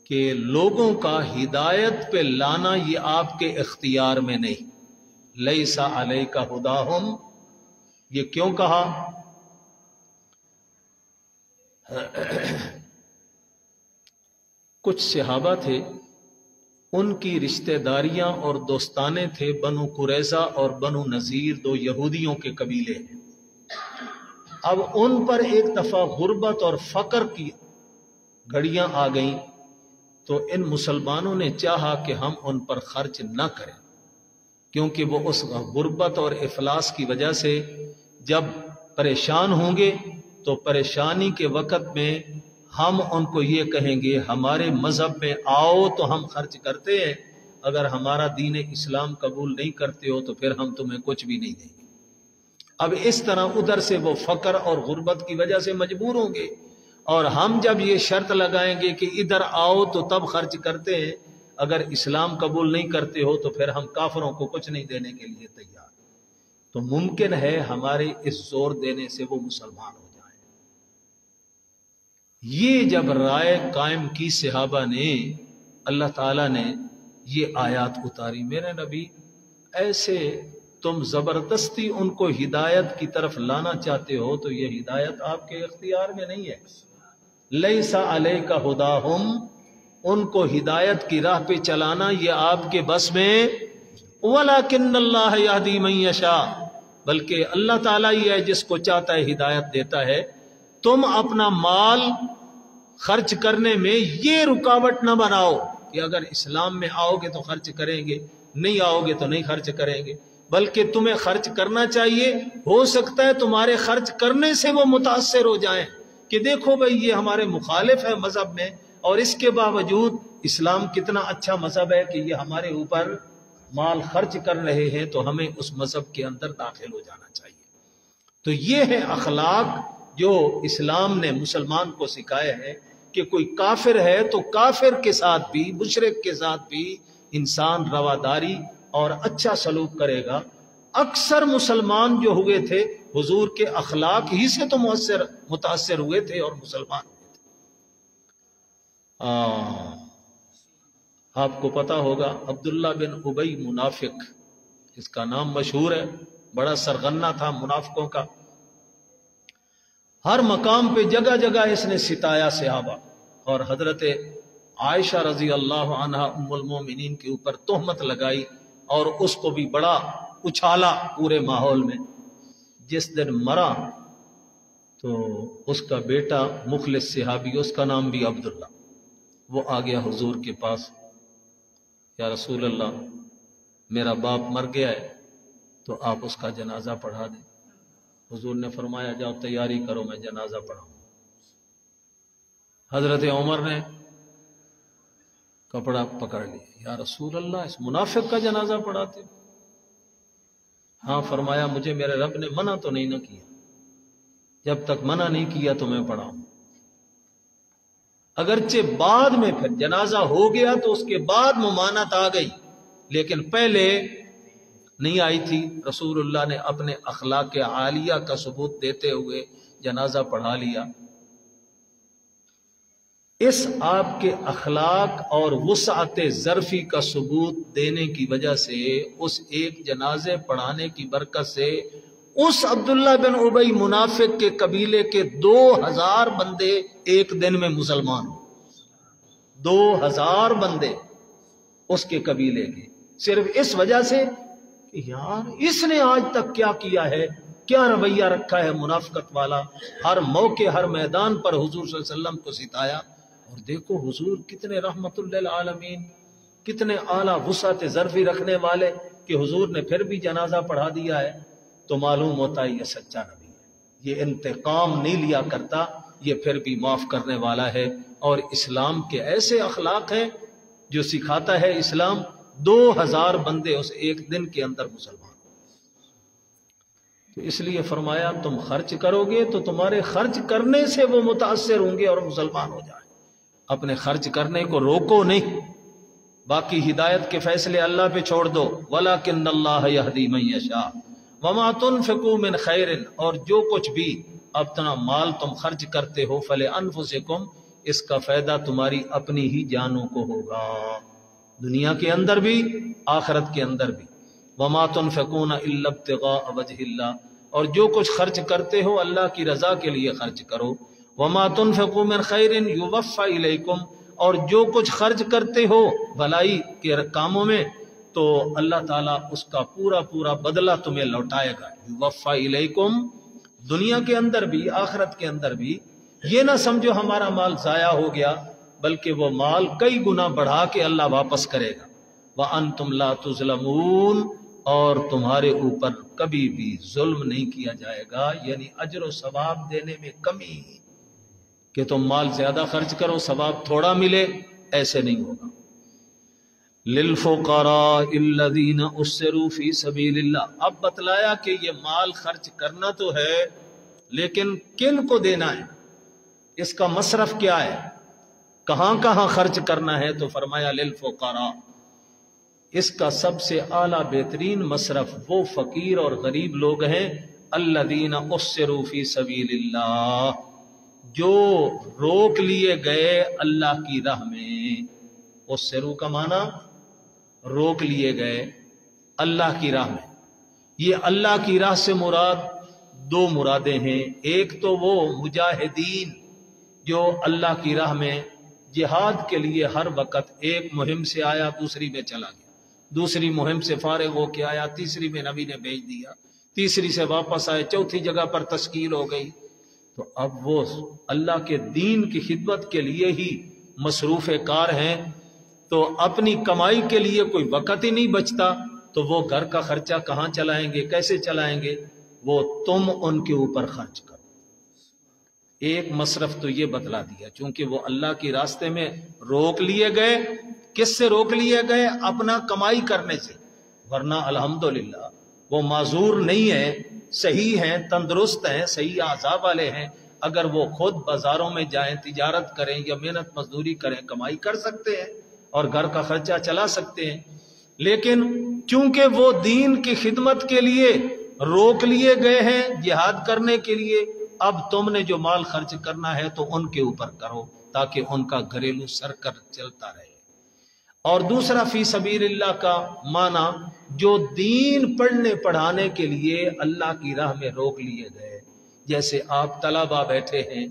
کہ لوگوں کا ہدایت پہ لانا یہ آپ کے اختیار میں نہیں۔ لَيْسَ عَلَيْكَ هُدَاهُمْ، یہ کیوں کہا؟ کچھ صحابہ تھے، ان کی رشتہ داریاں اور دوستانے تھے بنو قریظہ اور بنو نذیر، دو یہودیوں کے قبیلے ہیں۔ اب ان پر ایک دفعہ غربت اور فقر کی گھڑیاں آ گئیں تو ان مسلمانوں نے چاہا کہ ہم ان پر خرچ نہ کریں، کیونکہ وہ اس غربت اور افلاس کی وجہ سے جب پریشان ہوں گے تو پریشانی کے وقت میں ہم ان کو یہ کہیں گے ہمارے مذہب میں آؤ تو ہم خرچ کرتے ہیں، اگر ہمارا دین اسلام قبول نہیں کرتے ہو تو پھر ہم تمہیں کچھ بھی نہیں دیں گے۔ اب اس طرح ادھر سے وہ فقر اور غربت کی وجہ سے مجبور ہوں گے، اور ہم جب یہ شرط لگائیں گے کہ ادھر آؤ تو تب خرچ کرتے ہیں، اگر اسلام قبول نہیں کرتے ہو تو پھر ہم کافروں کو کچھ نہیں دینے کے لیے تیار، تو ممکن ہے ہمارے اس زور دینے سے وہ مسلمان ہو جائیں۔ یہ جب رائے قائم کی صحابہ نے، اللہ تعالیٰ نے یہ آیات اتاری، میرے نبی ایسے تم زبردستی ان کو ہدایت کی طرف لانا چاہتے ہو تو یہ ہدایت آپ کے اختیار میں نہیں ہے۔ لیس علیک ہداہم، ان کو ہدایت کی راہ پہ چلانا یہ آپ کے بس میں، ولکن اللہ یہدی من یشاء، بلکہ اللہ تعالیٰ ہی ہے جس کو چاہتا ہے ہدایت دیتا ہے۔ تم اپنا مال خرچ کرنے میں یہ رکاوٹ نہ بناؤ کہ اگر اسلام میں آؤ گے تو خرچ کریں گے، نہیں آؤ گے تو نہیں خرچ کریں گے، بلکہ تمہیں خرچ کرنا چاہیے۔ ہو سکتا ہے تمہارے خرچ کرنے سے وہ متاثر ہو جائیں کہ دیکھو بھئی یہ ہمارے مخالف ہے مذہب میں اور اس کے باوجود اسلام کتنا اچھا مذہب ہے کہ یہ ہمارے اوپر مال خرچ کر رہے ہیں، تو ہمیں اس مذہب کے اندر داخل ہو جانا چاہیے۔ تو یہ ہے اخلاق جو اسلام نے مسلمان کو سکھایا ہے کہ کوئی کافر ہے تو کافر کے ساتھ بھی، مشرک کے ساتھ بھی انسان رواداری اور اچھا سلوک کرے گا۔ اکثر مسلمان جو ہوئے تھے حضور کے اخلاق ہی سے تو متاثر ہوئے تھے اور مسلمان ہوئے تھے۔ آپ کو پتا ہوگا عبداللہ بن ابی منافق، اس کا نام مشہور ہے، بڑا سرغنہ تھا منافقوں کا، ہر مقام پہ جگہ جگہ اس نے ستایا صحابہ، اور حضرت عائشہ رضی اللہ عنہا ام المومنین کے اوپر تہمت لگائی اور اس کو بھی بڑا اچھالا پورے ماحول میں۔ جس دن مرا تو اس کا بیٹا مخلص صحابی، اس کا نام بھی عبداللہ، وہ آ گیا حضور کے پاس، یا رسول اللہ میرا باپ مر گیا ہے تو آپ اس کا جنازہ پڑھا دیں۔ حضور نے فرمایا جاؤ تیاری کرو، میں جنازہ پڑھاؤں۔ حضرت عمر نے کپڑا پکڑ لیا، یا رسول اللہ اس منافق کا جنازہ پڑھاتے؟ ہاں، فرمایا مجھے میرے رب نے منع تو نہیں نہ کیا، جب تک منع نہیں کیا تو میں پڑھاؤں۔ اگرچہ بعد میں پھر جنازہ ہو گیا تو اس کے بعد ممانعت آ گئی، لیکن پہلے نہیں آئی تھی۔ رسول اللہ نے اپنے اخلاق عالیہ کا ثبوت دیتے ہوئے جنازہ پڑھا لیا۔ اس آپ کے اخلاق اور وسعت ظرفی کا ثبوت دینے کی وجہ سے، اس ایک جنازے پڑھانے کی برکت سے، اس عبداللہ بن ابی منافق کے قبیلے کے 2000 بندے ایک دن میں مسلمان ہو۔ 2000 بندے اس کے قبیلے کے، صرف اس وجہ سے کہ یار اس نے آج تک کیا کیا ہے، کیا رویہ رکھا ہے منافقت والا، ہر موقع ہر میدان پر حضور صلی اللہ علیہ وسلم کو ستایا۔ اور دیکھو حضور کتنے رحمت للعالمین، کتنے اعلیٰ وسعت ظرفی رکھنے والے، کہ حضور نے پھر بھی جنازہ پڑھا دیا ہے، تو معلوم ہوتا ہے یہ سچا نبی ہے، یہ انتقام نہیں لیا کرتا، یہ پھر بھی معاف کرنے والا ہے۔ اور اسلام کے ایسے اخلاق ہیں جو سکھاتا ہے اسلام، 2000 بندے اس ایک دن کے اندر مسلمان۔ تو اس لیے فرمایا تم خرچ کرو گے تو تمہارے خرچ کرنے سے وہ متاثر ہوں گے اور مسلمان ہو جائیں۔ اپنے خرچ کرنے کو روکو نہیں، باقی ہدایت کے فیصلے اللہ پہ چھوڑ دو۔ وَلَكِنَّ اللَّهَ يَهْدِي مَن يَشَاءُ وَمَا تُنْفِقُوا مِنْ خَيْرٍ، اور جو کچھ بھی اپنا مال تم خرچ کرتے ہو فَلِأَنفُسِكُمْ، اس کا فائدہ تمہاری اپنی ہی جانوں کو ہوگا، دنیا کے اندر بھی آخرت کے اندر بھی۔ وَمَا تُنْفِقُونَ إِلَّا ابْتِغَاءَ وَجْهِ اللَّهِ، اور جو کچھ خرچ کرتے ہو اللہ کی رضا کے لیے خرچ کرو۔ وَمَا تُنْفِقُوا مِنْ خَيْرٍ يُوَفَّ إِلَيْكُمْ، اور جو کچھ خرچ کرتے ہو بھلائی کے کاموں میں تو اللہ تعالیٰ اس کا پورا پورا بدلہ تمہیں لوٹائے گا۔ یوفا الیکم، دنیا کے اندر بھی آخرت کے اندر بھی۔ یہ نہ سمجھو ہمارا مال ضائع ہو گیا، بلکہ وہ مال کئی گنا بڑھا کے اللہ واپس کرے گا۔ وَأَنْتُمْ لَا تُظْلَمُونَ، اور تمہارے اوپر کبھی بھی ظلم نہیں کیا جائے گا، یعنی اجر و ثواب دینے میں کمی، کہ تم مال زیادہ خرچ کرو ثواب تھوڑا ملے، ایسے نہیں ہوگا۔ لِلْفُقَرَاءِ الَّذِينَ أُحْصِرُوا فِي سَبِيلِ اللَّهِ، اب بتلایا کہ یہ مال خرچ کرنا تو ہے، لیکن کن کو دینا ہے، اس کا مصرف کیا ہے، کہاں کہاں خرچ کرنا ہے، تو فرمایا لِلْفُقَرَاء، اس کا سب سے اعلیٰ بہترین مصرف وہ فقیر اور غریب لوگ ہیں، الَّذِينَ أُحْصِرُوا فِي سَبِيلِ اللَّهِ، جو روک لیے گئے اللہ کی راہ میں۔ اس سرو کا معنی روک لیے گئے اللہ کی راہ میں۔ یہ اللہ کی راہ سے مراد دو مرادیں ہیں، ایک تو وہ مجاہدین جو اللہ کی راہ میں جہاد کے لیے ہر وقت ایک مہم سے آیا دوسری میں چلا گیا، دوسری مہم سے فارغ ہو کے آیا تیسری میں نبی نے بھیج دیا، تیسری سے واپس آئے چوتھی جگہ پر تشکیل ہو گئی۔ تو اب وہ اللہ کے دین کی خدمت کے لیے ہی مصروف کار ہیں، تو اپنی کمائی کے لیے کوئی وقت ہی نہیں بچتا، تو وہ گھر کا خرچہ کہاں چلائیں گے، کیسے چلائیں گے، وہ تم ان کے اوپر خرچ کرو۔ ایک مصرف تو یہ بتلا دیا، چونکہ وہ اللہ کے راستے میں روک لیے گئے۔ کس سے روک لیے گئے؟ اپنا کمائی کرنے سے، ورنہ الحمدللہ وہ معذور نہیں ہے، صحیح ہیں، تندرست ہیں، صحیح اعضاء والے ہیں، اگر وہ خود بازاروں میں جائیں، تجارت کریں یا محنت مزدوری کریں، کمائی کر سکتے ہیں اور گھر کا خرچہ چلا سکتے ہیں۔ لیکن چونکہ وہ دین کی خدمت کے لیے روک لیے گئے ہیں، جہاد کرنے کے لیے، اب تم نے جو مال خرچ کرنا ہے تو ان کے اوپر کرو تاکہ ان کا گھریلو سرکر چلتا رہے۔ اور دوسرا فی سبیل اللہ کا معنی جو دین پڑھنے پڑھانے کے لیے اللہ کی راہ میں روک لیے گئے، جیسے آپ طلبہ بیٹھے ہیں،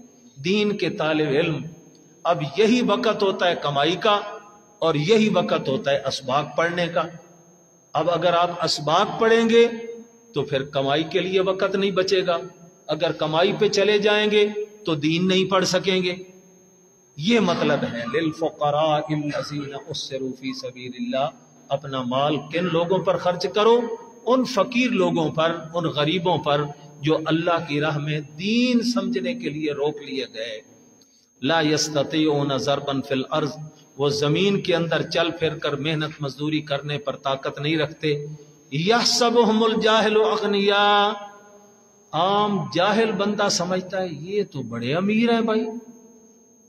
دین کے طالب علم، اب یہی وقت ہوتا ہے کمائی کا اور یہی وقت ہوتا ہے اسباق پڑھنے کا۔ اب اگر آپ اسباق پڑھیں گے تو پھر کمائی کے لیے وقت نہیں بچے گا، اگر کمائی پہ چلے جائیں گے تو دین نہیں پڑھ سکیں گے۔ یہ مطلب ہے للفقراء الذین احصروا فی سبیل اللہ، اپنا مال کن لوگوں پر خرچ کرو؟ ان فقیر لوگوں پر، ان غریبوں پر جو اللہ کی راہ میں دین سمجھنے کے لیے روک لیے گئے۔ لا یستطیعون ضربا فی الارض، وہ زمین کے اندر چل پھر کر محنت مزدوری کرنے پر طاقت نہیں رکھتے۔ یحسبهم الجاہل اغنیاء، عام جاہل بندہ سمجھتا ہے یہ تو بڑے امیر ہیں بھائی،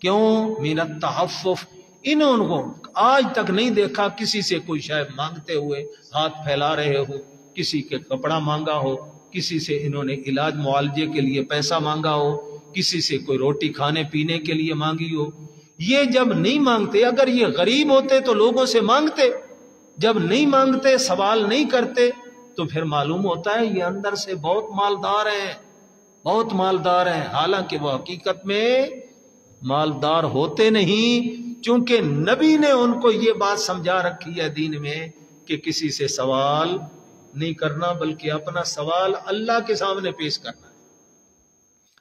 کیوں؟ من التعفف، انہوں کو آج تک نہیں دیکھا کسی سے کوئی شاید مانگتے ہوئے ہاتھ پھیلا رہے ہو، کسی کے کپڑا مانگا ہو، کسی سے انہوں نے علاج معالجے کے لیے پیسہ مانگا ہو، کسی سے کوئی روٹی کھانے پینے کے لیے مانگی ہو۔ یہ جب نہیں مانگتے، اگر یہ غریب ہوتے تو لوگوں سے مانگتے، جب نہیں مانگتے، سوال نہیں کرتے، تو پھر معلوم ہوتا ہے یہ اندر سے بہت مالدار ہیں، بہت مالدار ہیں، حالانکہ وہ حقیقت میں مالدار ہوتے نہیں، چونکہ نبی نے ان کو یہ بات سمجھا رکھی ہے دین میں کہ کسی سے سوال نہیں کرنا، بلکہ اپنا سوال اللہ کے سامنے پیش کرنا ہے،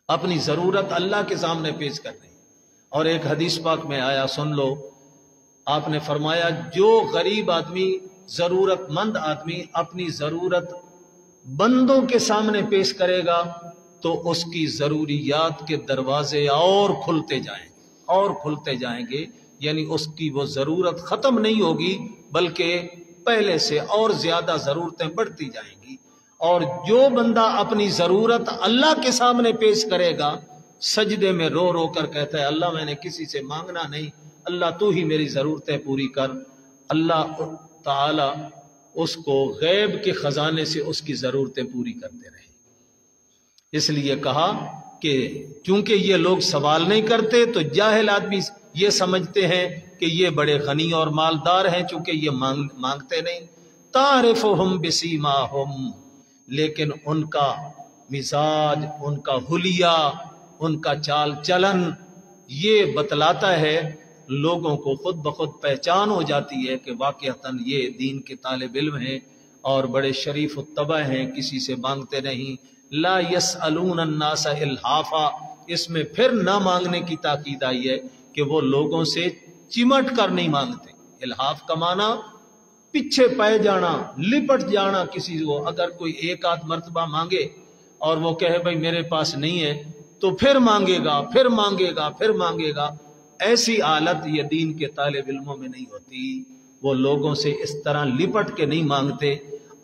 اپنی ضرورت اللہ کے سامنے پیش کرنی ہے۔ اور ایک حدیث پاک میں آیا، سن لو، آپ نے فرمایا جو غریب آدمی، ضرورت مند آدمی اپنی ضرورت بندوں کے سامنے پیش کرے گا تو اس کی ضروریات کے دروازے اور کھلتے جائیں، اور کھلتے جائیں گے، یعنی اس کی وہ ضرورت ختم نہیں ہوگی بلکہ پہلے سے اور زیادہ ضرورتیں بڑھتی جائیں گی۔ اور جو بندہ اپنی ضرورت اللہ کے سامنے پیش کرے گا، سجدے میں رو رو کر کہتا ہے اللہ میں نے کسی سے مانگنا نہیں، اللہ تو ہی میری ضرورتیں پوری کر، اللہ تعالی اس کو غیب کے خزانے سے اس کی ضرورتیں پوری کرتے رہے۔ اس لیے کہا کہ چونکہ یہ لوگ سوال نہیں کرتے تو جاہل آدمی یہ سمجھتے ہیں کہ یہ بڑے غنی اور مالدار ہیں، چونکہ یہ مانگتے نہیں۔ تعرفہم بسیماہم، لیکن ان کا مزاج، ان کا حلیہ، ان کا چال چلن یہ بتلاتا ہے، لوگوں کو خود بخود پہچان ہو جاتی ہے کہ واقعتاً یہ دین کے طالب علم ہیں اور بڑے شریف الطبع ہیں، کسی سے مانگتے نہیں۔ لا یسألون الناس الحافا، اس میں پھر نہ مانگنے کی تاکید آئی ہے کہ وہ لوگوں سے چمٹ کر نہیں مانگتے۔ الحاف کا معنی پیچھے پائے جانا، لپٹ جانا کسی کو، اگر کوئی ایک آدھ مرتبہ مانگے اور وہ کہے بھائی میرے پاس نہیں ہے تو پھر مانگے گا، پھر مانگے گا، پھر مانگے گا، ایسی حالت یہ دین کے طالب علموں میں نہیں ہوتی۔ وہ لوگوں سے اس طرح لپٹ کے نہیں مانگتے۔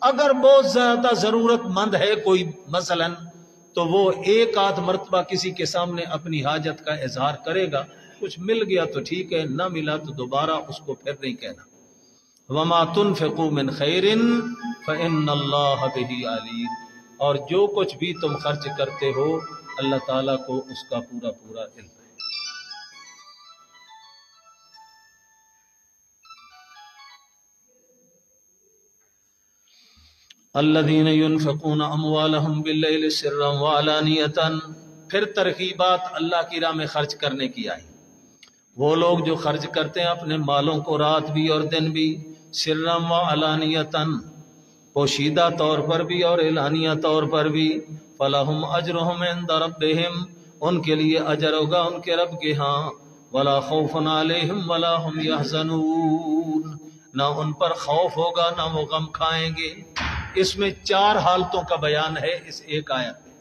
اگر بہت زیادہ ضرورت مند ہے کوئی مثلا تو وہ ایک آدھ مرتبہ کسی کے سامنے اپنی حاجت کا اظہار کرے گا، کچھ مل گیا تو ٹھیک ہے، نہ ملا تو دوبارہ اس کو پھر نہیں کہنا۔ وما تنفقوا من خیر فإن اللہ بہ علیم، اور جو کچھ بھی تم خرچ کرتے ہو اللہ تعالیٰ کو اس کا پورا پورا علم ہے۔ الذین ينفقون اموالهم باللیل سرا وعلانیۃ، پھر ترغیبات اللہ کی راہ میں خرچ کرنے کی آئی۔ وہ لوگ جو خرچ کرتے ہیں اپنے مالوں کو رات بھی اور دن بھی، سرا وعلانیۃ، پوشیدہ طور پر بھی اور اعلانیہ طور پر بھی، فلہم اجرہم عند ربہم، ان کے لیے اجر ہوگا ان کے رب کے ہاں، ولا خوف علیہم ولا ہم یحزنون، نہ ان پر خوف ہوگا نہ وہ غم کھائیں گے۔ اس میں 4 حالتوں کا بیان ہے اس ایک آیت میں۔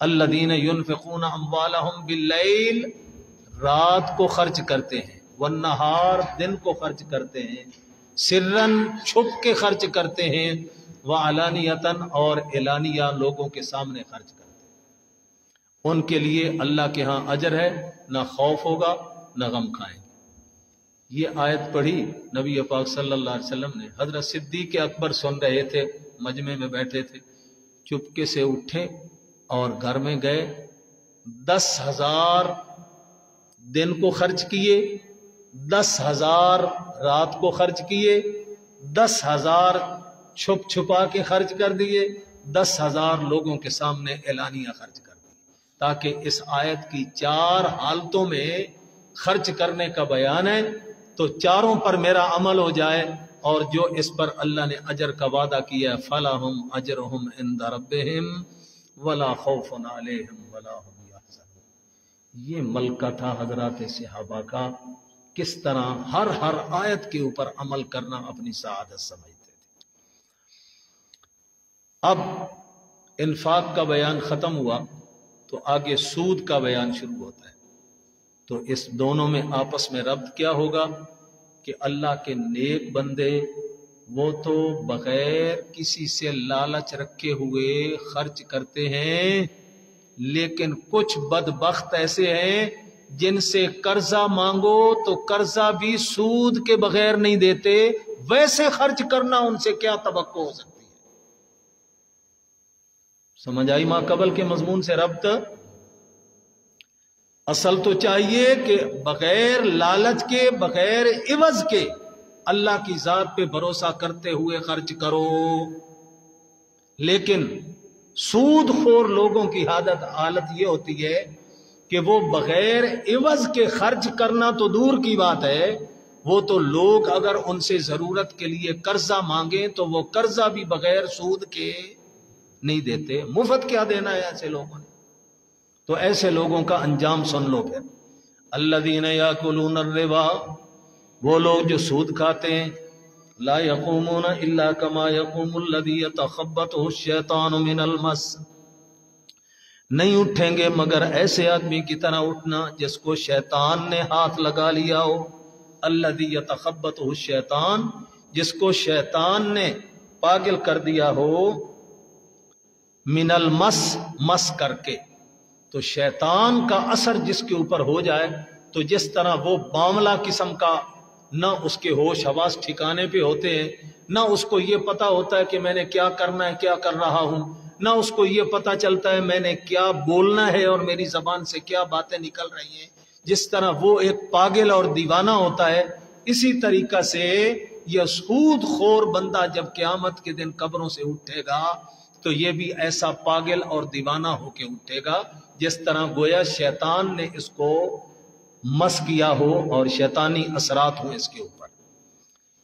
الذین ينفقون اموالهم باللیل، رات کو خرچ کرتے ہیں، والنہار دن کو خرچ کرتے ہیں، سرن چھپ کے خرچ کرتے ہیں، وعلانیتاً اور اعلانیہ لوگوں کے سامنے خرچ کرتے ہیں، ان کے لیے اللہ کے ہاں اجر ہے، نہ خوف ہوگا نہ غم کھائیں گے۔ یہ آیت پڑھی نبی پاک صلی اللہ علیہ وسلم نے، حضرت صدیق اکبر سن رہے تھے، مجمع میں بیٹھے تھے، چپکے سے اٹھے اور گھر میں گئے، 10,000 دن کو خرچ کیے، 10,000 رات کو خرچ کیے، 10,000 چھپ چھپا کے خرچ کر دیے، 10,000 لوگوں کے سامنے اعلانیہ خرچ کر دیے، تاکہ اس آیت کی 4 حالتوں میں خرچ کرنے کا بیان ہے، تو چاروں پر میرا عمل ہو جائے، اور جو اس پر اللہ نے اجر کا وعدہ کیا ہے، فَلَهُمْ أَجْرُهُمْ عِنْدَ رَبِّهِمْ وَلَا خَوْفٌ عَلَيْهِمْ وَلَا هُمْ يَحْزَنُونَ۔ یہ ملکہ تھا حضرات صحابہ کا، کس طرح ہر آیت کے اوپر عمل کرنا اپنی سعادت سمجھتے تھے۔ اب انفاق کا بیان ختم ہوا تو آگے سود کا بیان شروع ہوتا ہے، تو اس دونوں میں آپس میں ربط کیا ہوگا کہ اللہ کے نیک بندے وہ تو بغیر کسی سے لالچ رکھے ہوئے خرچ کرتے ہیں، لیکن کچھ بدبخت ایسے ہیں جن سے قرضہ مانگو تو قرضہ بھی سود کے بغیر نہیں دیتے، ویسے خرچ کرنا ان سے کیا توقع ہو سکتی ہے؟ سمجھ آئی ماں قبل کے مضمون سے ربط؟ اصل تو چاہیے کہ بغیر لالچ کے، بغیر عوض کے اللہ کی ذات پہ بھروسہ کرتے ہوئے خرچ کرو، لیکن سود خور لوگوں کی حالت یہ ہوتی ہے کہ وہ بغیر عوض کے خرچ کرنا تو دور کی بات ہے، وہ تو لوگ اگر ان سے ضرورت کے لیے قرضہ مانگیں تو وہ قرضہ بھی بغیر سود کے نہیں دیتے۔ مفت کیا دینا ہے ایسے لوگوں نے؟ تو ایسے لوگوں کا انجام سن لو پھر۔ الذین یاکلون الربا، وہ لوگ جو سود کھاتے ہیں، لا یقومون الا کما یقوم الذی یتخبطہ الشیطان من المس، نہیں اٹھیں گے مگر ایسے آدمی کی طرح اٹھنا جس کو شیطان نے ہاتھ لگا لیا ہو۔ الذی یتخبطہ الشیطان، جس کو شیطان نے پاگل کر دیا ہو، من المس، مس کر کے۔ تو شیطان کا اثر جس کے اوپر ہو جائے تو جس طرح وہ باملہ قسم کا، نہ اس کے ہوش حواس ٹھکانے پہ ہوتے ہیں، نہ اس کو یہ پتا ہوتا ہے کہ میں نے کیا کرنا ہے، کیا کر رہا ہوں، نہ اس کو یہ پتا چلتا ہے میں نے کیا بولنا ہے اور میری زبان سے کیا باتیں نکل رہی ہیں، جس طرح وہ ایک پاگل اور دیوانہ ہوتا ہے، اسی طریقہ سے یہ سود خور بندہ جب قیامت کے دن قبروں سے اٹھے گا تو یہ بھی ایسا پاگل اور دیوانہ ہو کے اٹھے گا جس طرح گویا شیطان نے اس کو مس کیا ہو اور شیطانی اثرات ہوں اس کے اوپر۔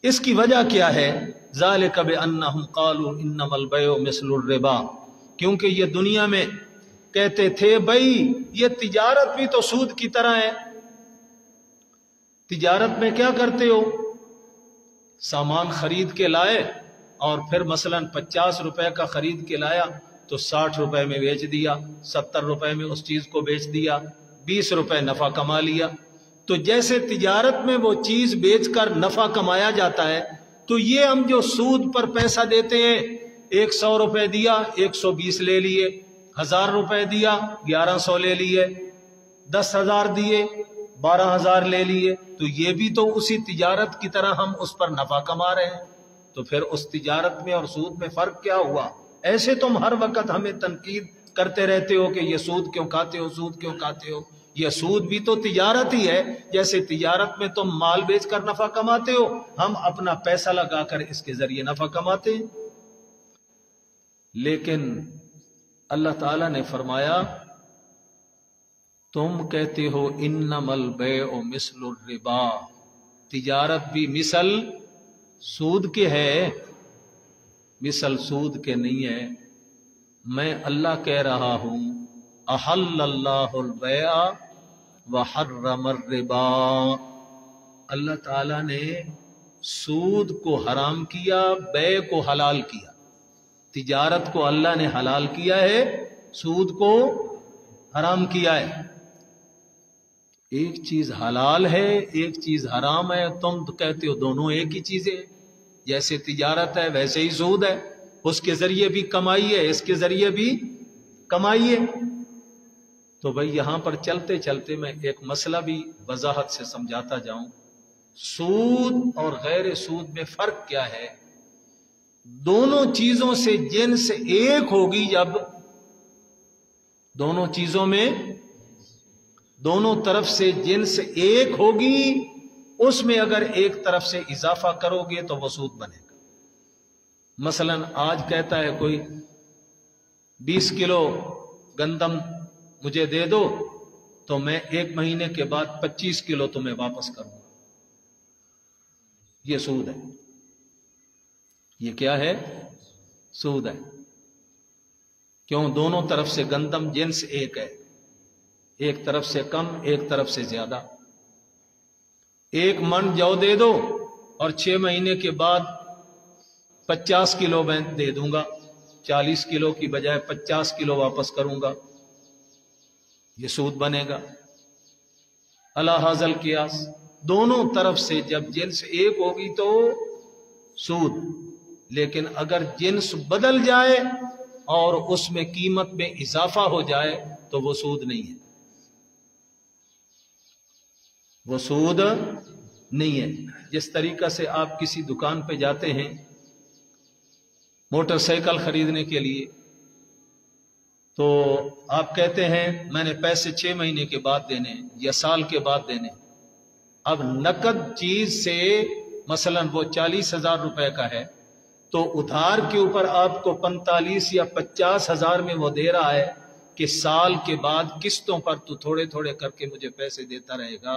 اس کی وجہ کیا ہے؟ ذالک بانہم قالوا انما البیع مثل الربا، کیونکہ یہ دنیا میں کہتے تھے بھائی یہ تجارت بھی تو سود کی طرح ہے۔ تجارت میں کیا کرتے ہو؟ سامان خرید کے لائے اور پھر مثلا 50 روپے کا خرید کے لایا تو 60 روپے میں بیچ دیا، 70 روپے میں اس چیز کو بیچ دیا، 20 روپے نفع کما لیا۔ تو جیسے تجارت میں وہ چیز بیچ کر نفع کمایا جاتا ہے، تو یہ ہم جو سود پر پیسہ دیتے ہیں، 100 روپے دیا 120 لے لیے، 1000 روپے دیا 1100 لے لیے، 10,000 دیے 12,000 لے لیے، تو یہ بھی تو اسی تجارت کی طرح ہم اس پر نفع کما رہے ہیں۔ تو پھر اس تجارت میں اور سود میں فرق کیا ہوا؟ ایسے تم ہر وقت ہمیں تنقید کرتے رہتے ہو کہ یہ سود کیوں کھاتے ہو، سود کیوں کھاتے ہو۔ یہ سود بھی تو تجارت ہی ہے، جیسے تجارت میں تم مال بیچ کر نفع کماتے ہو، ہم اپنا پیسہ لگا کر اس کے ذریعے نفع کماتے ہیں۔ لیکن اللہ تعالیٰ نے فرمایا تم کہتے ہو انما البیع مثل الربا، تجارت بھی مثل سود کے ہے، مثل سود کے نہیں ہے۔ میں اللہ کہہ رہا ہوں احل اللہ البیع وحرم الربا، اللہ تعالیٰ نے سود کو حرام کیا، بیع کو حلال کیا۔ تجارت کو اللہ نے حلال کیا ہے، سود کو حرام کیا ہے. ایک چیز حلال ہے ایک چیز حرام ہے، تم تو کہتے ہو دونوں ایک ہی چیزیں ہیں. جیسے تجارت ہے ویسے ہی سود ہے، اس کے ذریعے بھی کمائی ہے اس کے ذریعے بھی کمائی ہے. تو بھائی یہاں پر چلتے چلتے میں ایک مسئلہ بھی وضاحت سے سمجھاتا جاؤں. سود اور غیر سود میں فرق کیا ہے؟ دونوں چیزوں سے جنس ایک ہوگی، جب دونوں چیزوں میں دونوں طرف سے جنس ایک ہوگی، اس میں اگر ایک طرف سے اضافہ کرو گے تو وہ سود بنے گا. مثلا آج کہتا ہے کوئی 20 کلو گندم مجھے دے دو تو میں 1 مہینے کے بعد 25 کلو تمہیں واپس کروں گا. یہ سود ہے. یہ کیا ہے؟ سود ہے. کیوں؟ دونوں طرف سے گندم جنس ایک ہے، ایک طرف سے کم ایک طرف سے زیادہ. 1 من جو دے دو اور 6 مہینے کے بعد 50 کلو میں دے دوں گا، 40 کلو کی بجائے 50 کلو واپس کروں گا. یہ سود بنے گا. علی ھذا القیاس دونوں طرف سے جب جنس ایک ہوگی تو سود، لیکن اگر جنس بدل جائے اور اس میں قیمت میں اضافہ ہو جائے تو وہ سود نہیں ہے، وہ سود نہیں ہے. جس طریقہ سے آپ کسی دکان پہ جاتے ہیں موٹر سائیکل خریدنے کے لیے، تو آپ کہتے ہیں میں نے پیسے 6 مہینے کے بعد دینے یا سال کے بعد دینے. اب نقد چیز سے مثلا وہ 40,000 روپے کا ہے تو ادھار کے اوپر آپ کو 45 یا 50,000 میں وہ دے رہا ہے کہ سال کے بعد قسطوں پر تو تھوڑے تھوڑے کر کے مجھے پیسے دیتا رہے گا.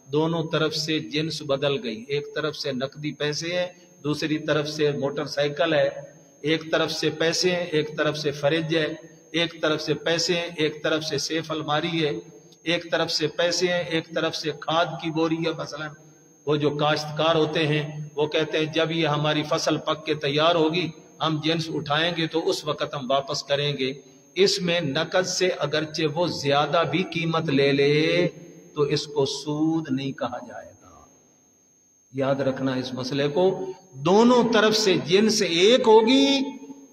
دونوں طرف سے جنس بدل گئی. ایک طرف سے نقدی پیسے ہیں، دوسری طرف سے موٹر سائیکل ہے. ایک طرف سے پیسے ہیں ایک طرف سے فریج ہے. ایک طرف سے پیسے ہیں ایک طرف سے سیف الماری ہے. ایک طرف سے پیسے ہیں ایک طرف سے کھاد کی بوری ہے. مثلا وہ جو کاشتکار ہوتے ہیں وہ کہتے ہیں جب یہ ہماری فصل پک کے تیار ہوگی ہم جنس اٹھائیں گے تو اس وقت ہم واپس کریں گے. اس میں نقد سے اگرچہ وہ زیادہ بھی قیمت لے لے تو اس کو سود نہیں کہا جائے گا. یاد رکھنا اس مسئلے کو. دونوں طرف سے جنس ایک ہوگی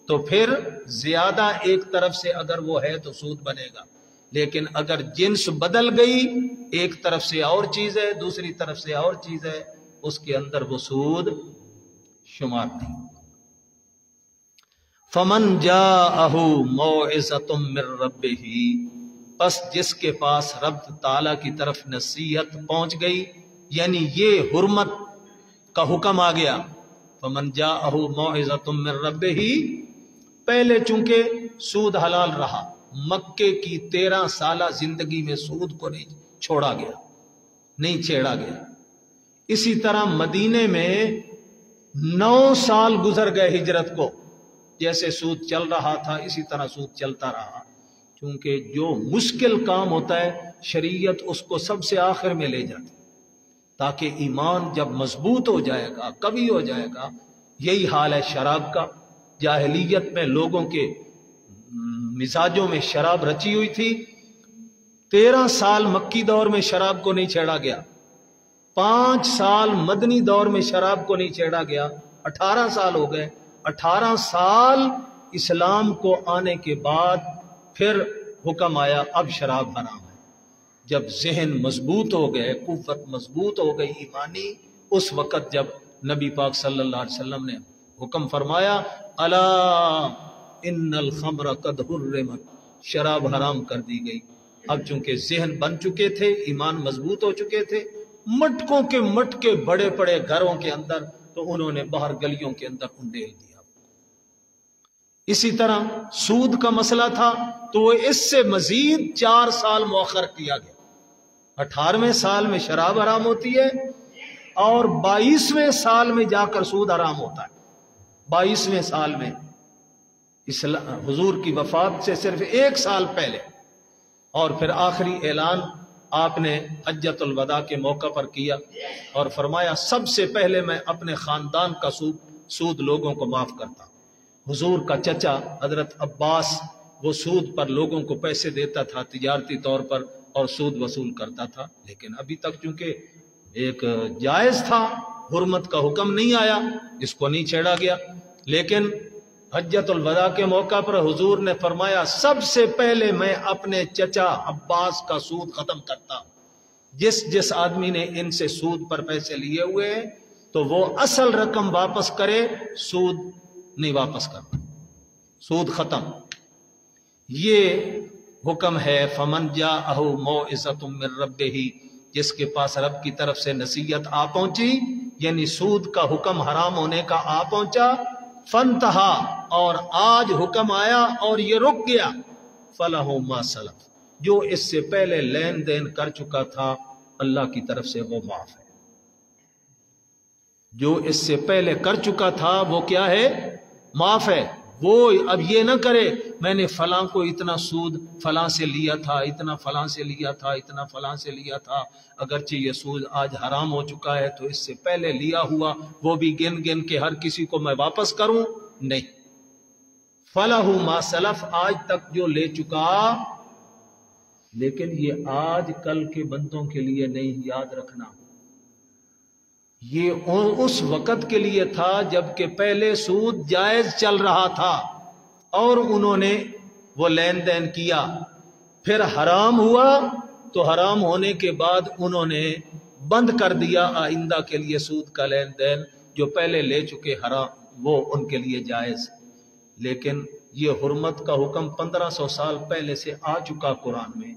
تو پھر زیادہ ایک طرف سے اگر وہ ہے تو سود بنے گا. لیکن اگر جنس بدل گئی، ایک طرف سے اور چیز ہے دوسری طرف سے اور چیز ہے، اس کے اندر وہ سود شمار نہیں. فمن جاءہ موعظۃ من ربہ، پس جس کے پاس رب تعالی کی طرف نصیحت پہنچ گئی، یعنی یہ حرمت کا حکم آ گیا. فمن جاءہ موعظۃ من ربہ، پہلے چونکہ سود حلال رہا، مکے کی 13 سالہ زندگی میں سود کو نہیں چھوڑا گیا، نہیں چھیڑا گیا. اسی طرح مدینے میں 9 سال گزر گئے ہجرت کو، جیسے سود چل رہا تھا اسی طرح سود چلتا رہا. کیونکہ جو مشکل کام ہوتا ہے شریعت اس کو سب سے آخر میں لے جاتی تاکہ ایمان جب مضبوط ہو جائے گا کبھی ہو جائے گا. یہی حال ہے شراب کا. جاہلیت میں لوگوں کے مزاجوں میں شراب رچی ہوئی تھی. 13 سال مکی دور میں شراب کو نہیں چھیڑا گیا، 5 سال مدنی دور میں شراب کو نہیں چھیڑا گیا، 18 سال ہو گئے. 18 سال اسلام کو آنے کے بعد پھر حکم آیا اب شراب حرام ہے. جب ذہن مضبوط ہو گئے، قوت مضبوط ہو گئی ایمانی، اس وقت جب نبی پاک صلی اللہ علیہ وسلم نے حکم فرمایا الا ان الخمر قد حرمت، شراب حرام کر دی گئی. اب چونکہ ذہن بن چکے تھے، ایمان مضبوط ہو چکے تھے، مٹکوں کے مٹکے بڑے بڑے گھروں کے اندر، تو انہوں نے باہر گلیوں کے اندر انڈیل دیا. اسی طرح سود کا مسئلہ تھا تو وہ اس سے مزید 4 سال مؤخر کیا گیا. 18ویں سال میں شراب حرام ہوتی ہے اور 22ویں سال میں جا کر سود حرام ہوتا ہے. 22ویں سال میں حضور کی وفات سے صرف 1 سال پہلے، اور پھر آخری اعلان آپ نے حجۃ الوداع کے موقع پر کیا اور فرمایا سب سے پہلے میں اپنے خاندان کا سود لوگوں کو معاف کرتا. حضور کا چچا حضرت عباس وہ سود پر لوگوں کو پیسے دیتا تھا تجارتی طور پر اور سود وصول کرتا تھا، لیکن ابھی تک چونکہ ایک جائز تھا، حرمت کا حکم نہیں آیا، اس کو نہیں چھیڑا گیا۔ لیکن حجۃ الوداع کے موقع پر حضور نے فرمایا سب سے پہلے میں اپنے چچا عباس کا سود ختم کرتا، جس آدمی نے ان سے سود پر پیسے لیے ہوئے ہیں تو وہ اصل رقم واپس کرے، سود نہیں واپس کرنا، سود ختم۔ یہ حکم ہے فمن جاءہ موعظۃ من ربہ، جس کے پاس رب کی طرف سے نصیحت آ پہنچی، یعنی سود کا حکم حرام ہونے کا آ پہنچا، فانتہا، اور آج حکم آیا اور یہ رک گیا، فلہ ما سلف، جو اس سے پہلے لین دین کر چکا تھا اللہ کی طرف سے وہ معاف ہے۔ جو اس سے پہلے کر چکا تھا وہ کیا ہے؟ معاف ہے۔ وہ اب یہ نہ کرے میں نے فلاں کو اتنا سود فلاں سے لیا تھا، اتنا فلاں سے لیا تھا، اتنا فلاں سے لیا تھا، اگرچہ یہ سود آج حرام ہو چکا ہے تو اس سے پہلے لیا ہوا وہ بھی گن گن کے ہر کسی کو میں واپس کروں، نہیں۔ فلہ ما سلف، آج تک جو لے چکا، لیکن یہ آج کل کے بندوں کے لیے نہیں، یاد رکھنا یہ اس وقت کے لیے تھا جب کہ پہلے سود جائز چل رہا تھا اور انہوں نے وہ لین دین کیا، پھر حرام ہوا تو حرام ہونے کے بعد انہوں نے بند کر دیا آئندہ کے لیے سود کا لین دین، جو پہلے لے چکے حرام وہ ان کے لیے جائز۔ لیکن یہ حرمت کا حکم 1500 سال پہلے سے آ چکا قرآن میں،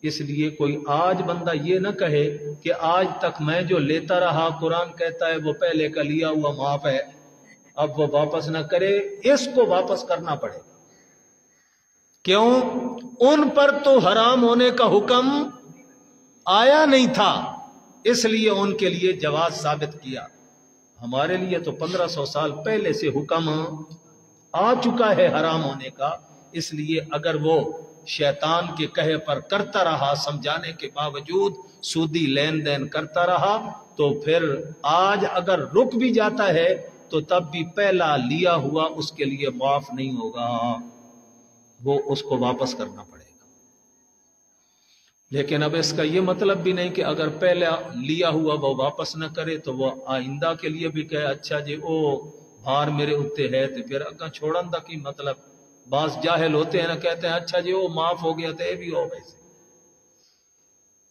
اس لیے کوئی آج بندہ یہ نہ کہے کہ آج تک میں جو لیتا رہا قرآن کہتا ہے وہ پہلے کا لیا ہوا معاف ہے، اب وہ واپس نہ کرے، اس کو واپس کرنا پڑے گا۔ کیوں؟ ان پر تو حرام ہونے کا حکم آیا نہیں تھا، اس لیے ان کے لیے جواز ثابت کیا۔ ہمارے لیے تو 1500 سال پہلے سے حکم آ چکا ہے حرام ہونے کا، اس لیے اگر وہ شیطان کے کہے پر کرتا رہا، سمجھانے کے باوجود سودی لین دین کرتا رہا، تو پھر آج اگر رک بھی جاتا ہے تو تب بھی پہلا لیا ہوا اس کے لیے معاف نہیں ہوگا، وہ اس کو واپس کرنا پڑے گا۔ لیکن اب اس کا یہ مطلب بھی نہیں کہ اگر پہلا لیا ہوا وہ واپس نہ کرے تو وہ آئندہ کے لیے بھی کہے اچھا جی او بھار میرے اتے ہے تو پھر اگاں چھوڑن دا کی مطلب۔ بعض جاہل ہوتے ہیں نا، کہتے ہیں اچھا جی وہ معاف ہو گیا تو یہ بھی ہو ویسے،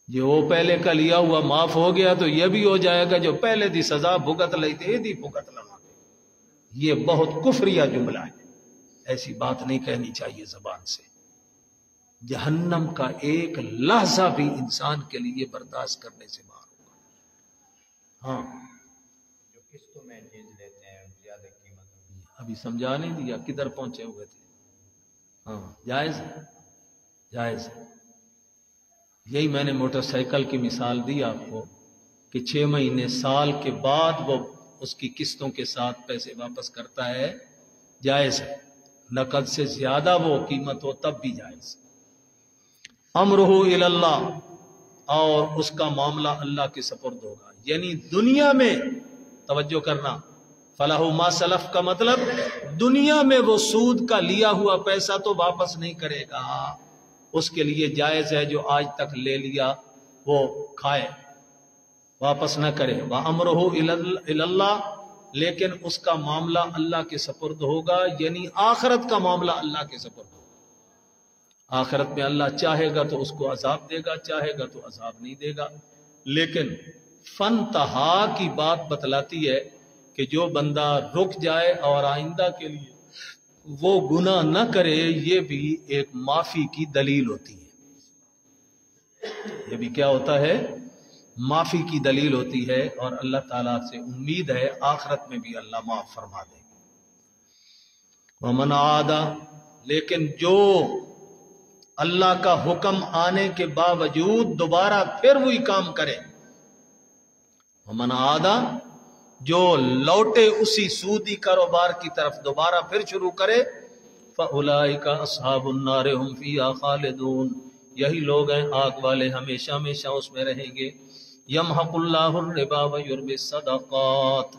جی وہ پہلے کا لیا ہوا معاف ہو گیا تو یہ بھی ہو جائے گا، جو پہلے دی سزا بھگت لئی تھی دی بھگت لوا۔ یہ بہت کفریہ جملہ ہے، ایسی بات نہیں کہنی چاہیے زبان سے۔ جہنم کا ایک لحظہ بھی انسان کے لیے برداشت کرنے سے باہر ہوگا۔ ہاں جو قسطوں میں چیز لیتے ہیں زیادہ قیمت، ابھی سمجھا نہیں دیا، کدھر پہنچے ہوئے تھے؟ ہاں جائز ہے، جائز ہے۔ یہی میں نے موٹر سائیکل کی مثال دی آپ کو کہ 6 مہینے سال کے بعد وہ اس کی قسطوں کے ساتھ پیسے واپس کرتا ہے، جائز ہے۔ نقد سے زیادہ وہ قیمت ہو تب بھی جائز۔ امرہ الی اللہ، اور اس کا معاملہ اللہ کے سپرد ہوگا، یعنی دنیا میں توجہ کرنا، فلاح ما سلف کا مطلب دنیا میں وہ سود کا لیا ہوا پیسہ تو واپس نہیں کرے گا، اس کے لیے جائز ہے جو آج تک لے لیا وہ کھائے، واپس نہ کرے۔ وَأَمْرُهُ إِلَى اللَّهِ، لیکن اس کا معاملہ اللہ کے سپرد ہوگا، یعنی آخرت کا معاملہ اللہ کے سپرد ہوگا۔ آخرت میں اللہ چاہے گا تو اس کو عذاب دے گا، چاہے گا تو عذاب نہیں دے گا۔ لیکن فنتہا کی بات بتلاتی ہے کہ جو بندہ رک جائے اور آئندہ کے لیے وہ گناہ نہ کرے، یہ بھی ایک معافی کی دلیل ہوتی ہے۔ یہ بھی کیا ہوتا ہے؟ معافی کی دلیل ہوتی ہے، اور اللہ تعالیٰ سے امید ہے آخرت میں بھی اللہ معاف فرما دے گا۔ ومن عاد، لیکن جو اللہ کا حکم آنے کے باوجود دوبارہ پھر وہی کام کرے، ومن عاد، جو لوٹے اسی سودی کاروبار کی طرف دوبارہ پھر شروع کرے، فَأُولَئِكَ أَصْحَابُ النَّارِ هُمْ فِيهَا خَالِدُونَ، یہی لوگ ہیں آگ والے، ہمیشہ ہمیشہ اس میں رہیں گے۔ يَمْحَقُ اللَّهُ الرِّبَا وَيُرْبِي الصَّدَقَاتِ،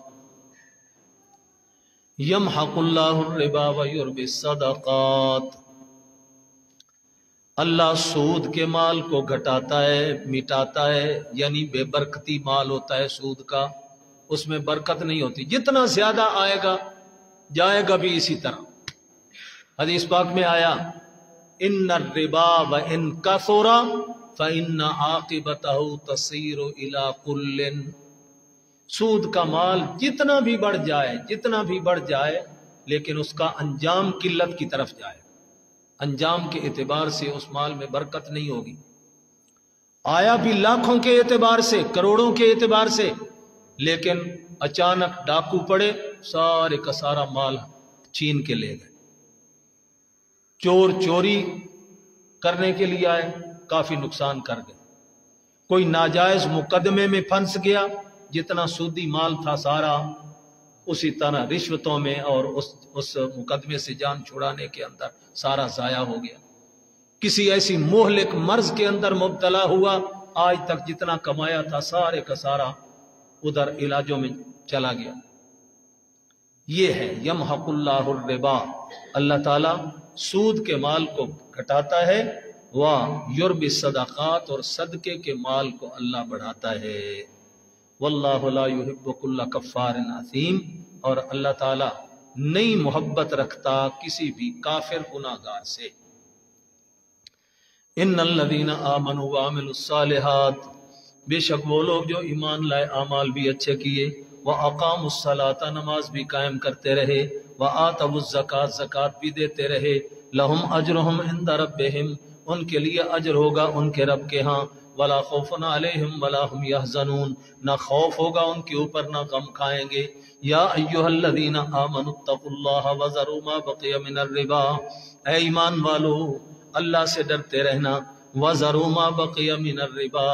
يَمْحَقُ اللَّهُ الرِّبَا وَيُرْبِي الصَّدَقَاتِ، اللہ سود کے مال کو گھٹاتا ہے، مٹاتا ہے، یعنی بے برکتی مال ہوتا ہے سود کا، اس میں برکت نہیں ہوتی، جتنا زیادہ آئے گا جائے گا بھی اسی طرح۔ حدیث پاک میں آیا ان الربا وان کثر فان عاقبته تصیر الى کل، سود کا مال جتنا بھی بڑھ جائے لیکن اس کا انجام قلت کی طرف جائے، انجام کے اعتبار سے اس مال میں برکت نہیں ہوگی، آیا بھی لاکھوں کے اعتبار سے، کروڑوں کے اعتبار سے، لیکن اچانک ڈاکو پڑے، سارے کا سارا مال چھین کے لے گئے، چور چوری کرنے کے لیے آئے، کافی نقصان کر گئے، کوئی ناجائز مقدمے میں پھنس گیا، جتنا سودی مال تھا سارا اسی طرح رشوتوں میں اور اس مقدمے سے جان چھڑانے کے اندر سارا ضائع ہو گیا، کسی ایسی مہلک مرض کے اندر مبتلا ہوا، آج تک جتنا کمایا تھا سارے کا سارا ادھر علاجوں میں چلا گیا۔ یہ ہے یمحق اللہ الربا، اللہ تعالی سود کے مال کو گھٹاتا ہے، وَيُرْبِي الصَّدَقَاتِ، اور صدقے کے مال کو اللہ بڑھاتا ہے، واللہ لا يحب كل کفار اثیم، اور اللہ تعالی نہیں محبت رکھتا کسی بھی کافر گناہگار سے۔ ان الذین آمنوا وعملوا الصالحات، بے شک وہ لوگ جو ایمان لائے، اعمال بھی اچھے کیے، وَأَقَامُوا الصَّلَاةَ، نماز بھی قائم کرتے رہے، وَآتَوُا الزَّكَاةَ، زکوٰۃ بھی دیتے رہے، لَهُمْ أَجْرُهُمْ عِنْدَ رَبِّهِمْ، ان کے لیے اجر ہوگا ان کے رب کے ہاں، وَلَا خَوْفٌ عَلَيْهِمْ وَلَا هُمْ يَحْزَنُونَ، نہ خوف ہوگا ان کے اوپر نہ غم کھائیں گے۔ یا ایھا الذین آمنوا اتقوا اللہ وذروا ما بقی من الربا، اے ایمان والو اللہ سے ڈرتے رہنا، وذروا ما بقی من الربا،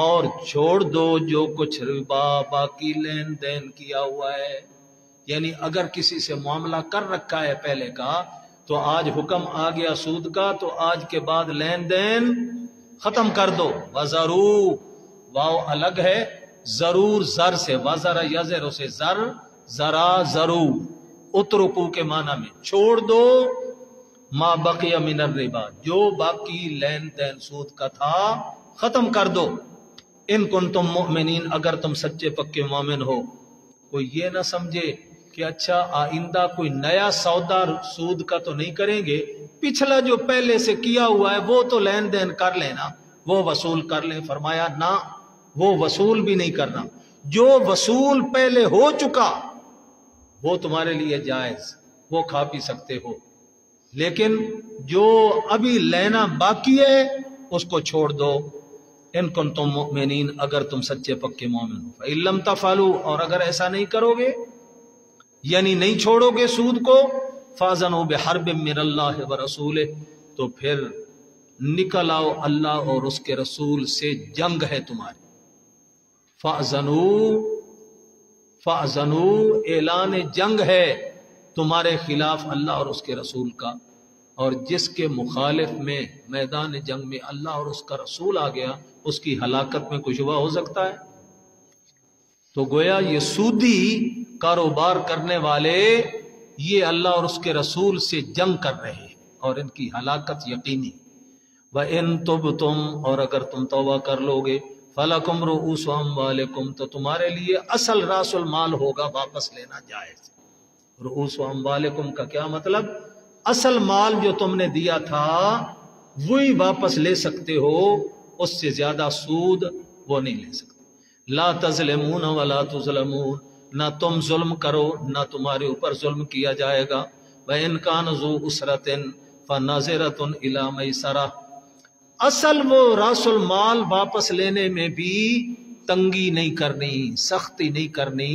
اور چھوڑ دو جو کچھ ربا باقی لین دین کیا ہوا ہے، یعنی اگر کسی سے معاملہ کر رکھا ہے پہلے کا تو آج حکم آ گیا سود کا، تو آج کے بعد لین دین ختم کر دو۔ وَذَرُوا، واو الگ ہے، ضرور زر سے، وزر یزر سے زر، ذرا ضرور، اترکو کے معنی میں چھوڑ دو، ما بقی من الربا، جو باقی لین دین سود کا تھا ختم کر دو، ان کنتم مؤمنین، اگر تم سچے پکے مومن ہو۔ کوئی یہ نہ سمجھے کہ اچھا آئندہ کوئی نیا سودا سود کا تو نہیں کریں گے، پچھلا جو پہلے سے کیا ہوا ہے وہ تو لین دین کر لینا، وہ وصول کر لیں، فرمایا نہ، وہ وصول بھی نہیں کرنا، جو وصول پہلے ہو چکا وہ تمہارے لیے جائز، وہ کھا پی سکتے ہو، لیکن جو ابھی لینا باقی ہے اس کو چھوڑ دو، ان کنتم مؤمنین، اگر تم سچے پکے مومن ہو۔ فإن لم تفعلوا، اور اگر ایسا نہیں کرو گے یعنی نہیں چھوڑو گے سود کو، فاذنوا بحرب من اللہ ورسولہ، تو پھر نکل آؤ اللہ اور اس کے رسول سے، جنگ ہے تمہاری۔ فاذنوا، اعلان جنگ ہے تمہارے خلاف اللہ اور اس کے رسول کا، اور جس کے مخالف میں میدان جنگ میں اللہ اور اس کا رسول آ گیا اس کی ہلاکت میں کوئی شبہ ہو سکتا ہے؟ تو گویا یہ سودی کاروبار کرنے والے یہ اللہ اور اس کے رسول سے جنگ کر رہے ہیں اور ان کی ہلاکت یقینی۔ وَإِن تُبْتُمْ، اور اگر تم توبہ کر لو گے، فَلَكُمْ رُؤُوسُ أَمْوَالِكُمْ، تو تمہارے لیے اصل راس المال ہوگا، واپس لینا جائز۔ رؤوس اموالکم کا کیا مطلب؟ اصل مال جو تم نے دیا تھا وہی واپس لے سکتے ہو، اس سے زیادہ سود وہ نہیں لے سکتے۔ لا تظلمون ولا تظلمون، نہ تم ظلم کرو نہ تمہارے اوپر ظلم کیا جائے گا۔ وَإِن كَانَ ذُو أُسْرَةٍ فَنَظِرَةٌ إِلَىٰ مَيْسَرَةٍ، اصل وہ راس المال واپس لینے میں بھی تنگی نہیں کرنی، سختی نہیں کرنی،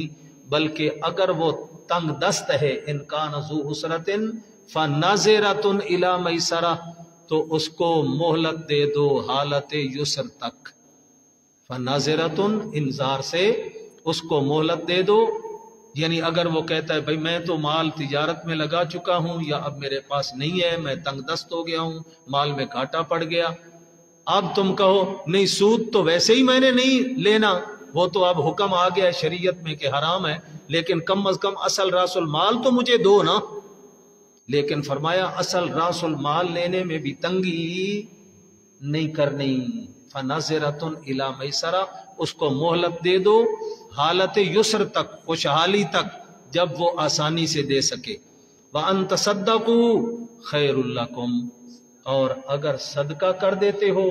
بلکہ اگر وہ تنگ دست ہے، ان كَانَ ذُو أُسْرَةٍ فَنَظِرَةٌ إِلَىٰ مَيْسَرَةٍ، تو اس کو مہلت دے دو حالت یسر تک۔ فَنَظِرَةٌ، انذار سے اس کو مہلت دے دو، یعنی اگر وہ کہتا ہے بھائی میں تو مال تجارت میں لگا چکا ہوں یا اب میرے پاس نہیں ہے، میں تنگ دست ہو گیا ہوں، مال میں گھاٹا پڑ گیا، اب تم کہو نہیں سود تو ویسے ہی میں نے نہیں لینا، وہ تو اب حکم آ گیا ہے شریعت میں کہ حرام ہے، لیکن کم از کم اصل راس المال تو مجھے دو نا۔ لیکن فرمایا اصل راس المال لینے میں بھی تنگی نہیں کرنی. فنظرۃ الی میسرہ، اس کو مہلت دے دو حالت یسر تک، خوشحالی تک، جب وہ آسانی سے دے سکے. وان تصدقوا خیر لکم، اور اگر صدقہ کر دیتے ہو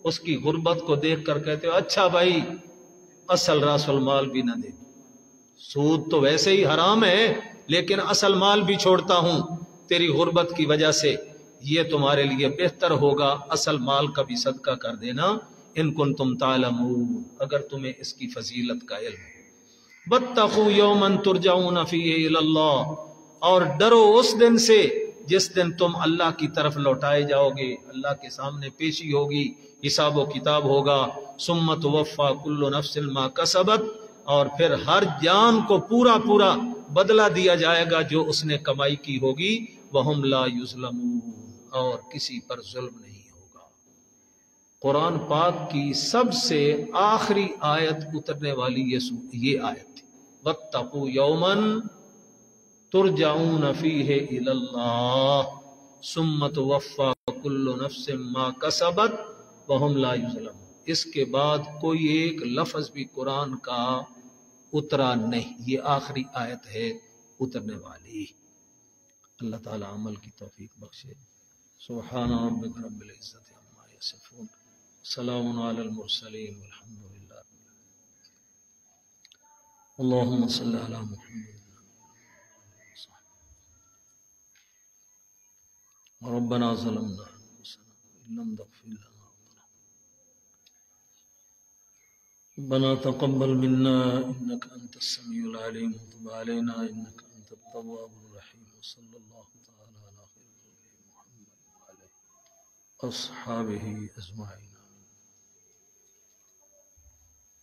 اس کی غربت کو دیکھ کر کہتے ہو اچھا بھائی اصل راس المال بھی نہ دے، سود تو ویسے ہی حرام ہے لیکن اصل مال بھی چھوڑتا ہوں تیری غربت کی وجہ سے، یہ تمہارے لیے بہتر ہوگا، اصل مال کا بھی صدقہ کر دینا. ان کنتم تعلمون، اگر تمہیں اس کی فضیلت کا علم ہے. واتقوا یوما ترجعون فیہ الی اللہ، اور ڈرو اس دن سے جس دن تم اللہ کی طرف لوٹائے جاؤ گے، اللہ کے سامنے پیشی ہوگی، حساب و کتاب ہوگا. ثم توفی کل نفس ما کسبت، اور پھر ہر جان کو پورا پورا بدلہ دیا جائے گا جو اس نے کمائی کی ہوگی. وہم لا یظلمون، اور کسی پر ظلم نہیں ہوگا. قرآن پاک کی سب سے آخری آیت اترنے والی یہ آیت تھی. واتقوا یوما ترجعون فیہ الی اللہ ثم توفی کل نفس ما کسبت وہم لا یظلمون. اس کے بعد کوئی ایک لفظ بھی قرآن کا اترا نہیں، یہ آخری آیت ہے اترنے والی. اللہ تعالی عمل کی توفیق بخشے. سبحان ربک رب العزت عما یصفون، سلام علی المرسلین والحمد للہ. اللہم صل علی محمد. ربنا ظلمنا انفسنا ان لم تغفر لنا ربنا تقبل منا انك انت السميع العليم وتب علينا انك انت التواب الرحيم. وصلى الله تعالى على خير محمد وعلى اصحابه اجمعين.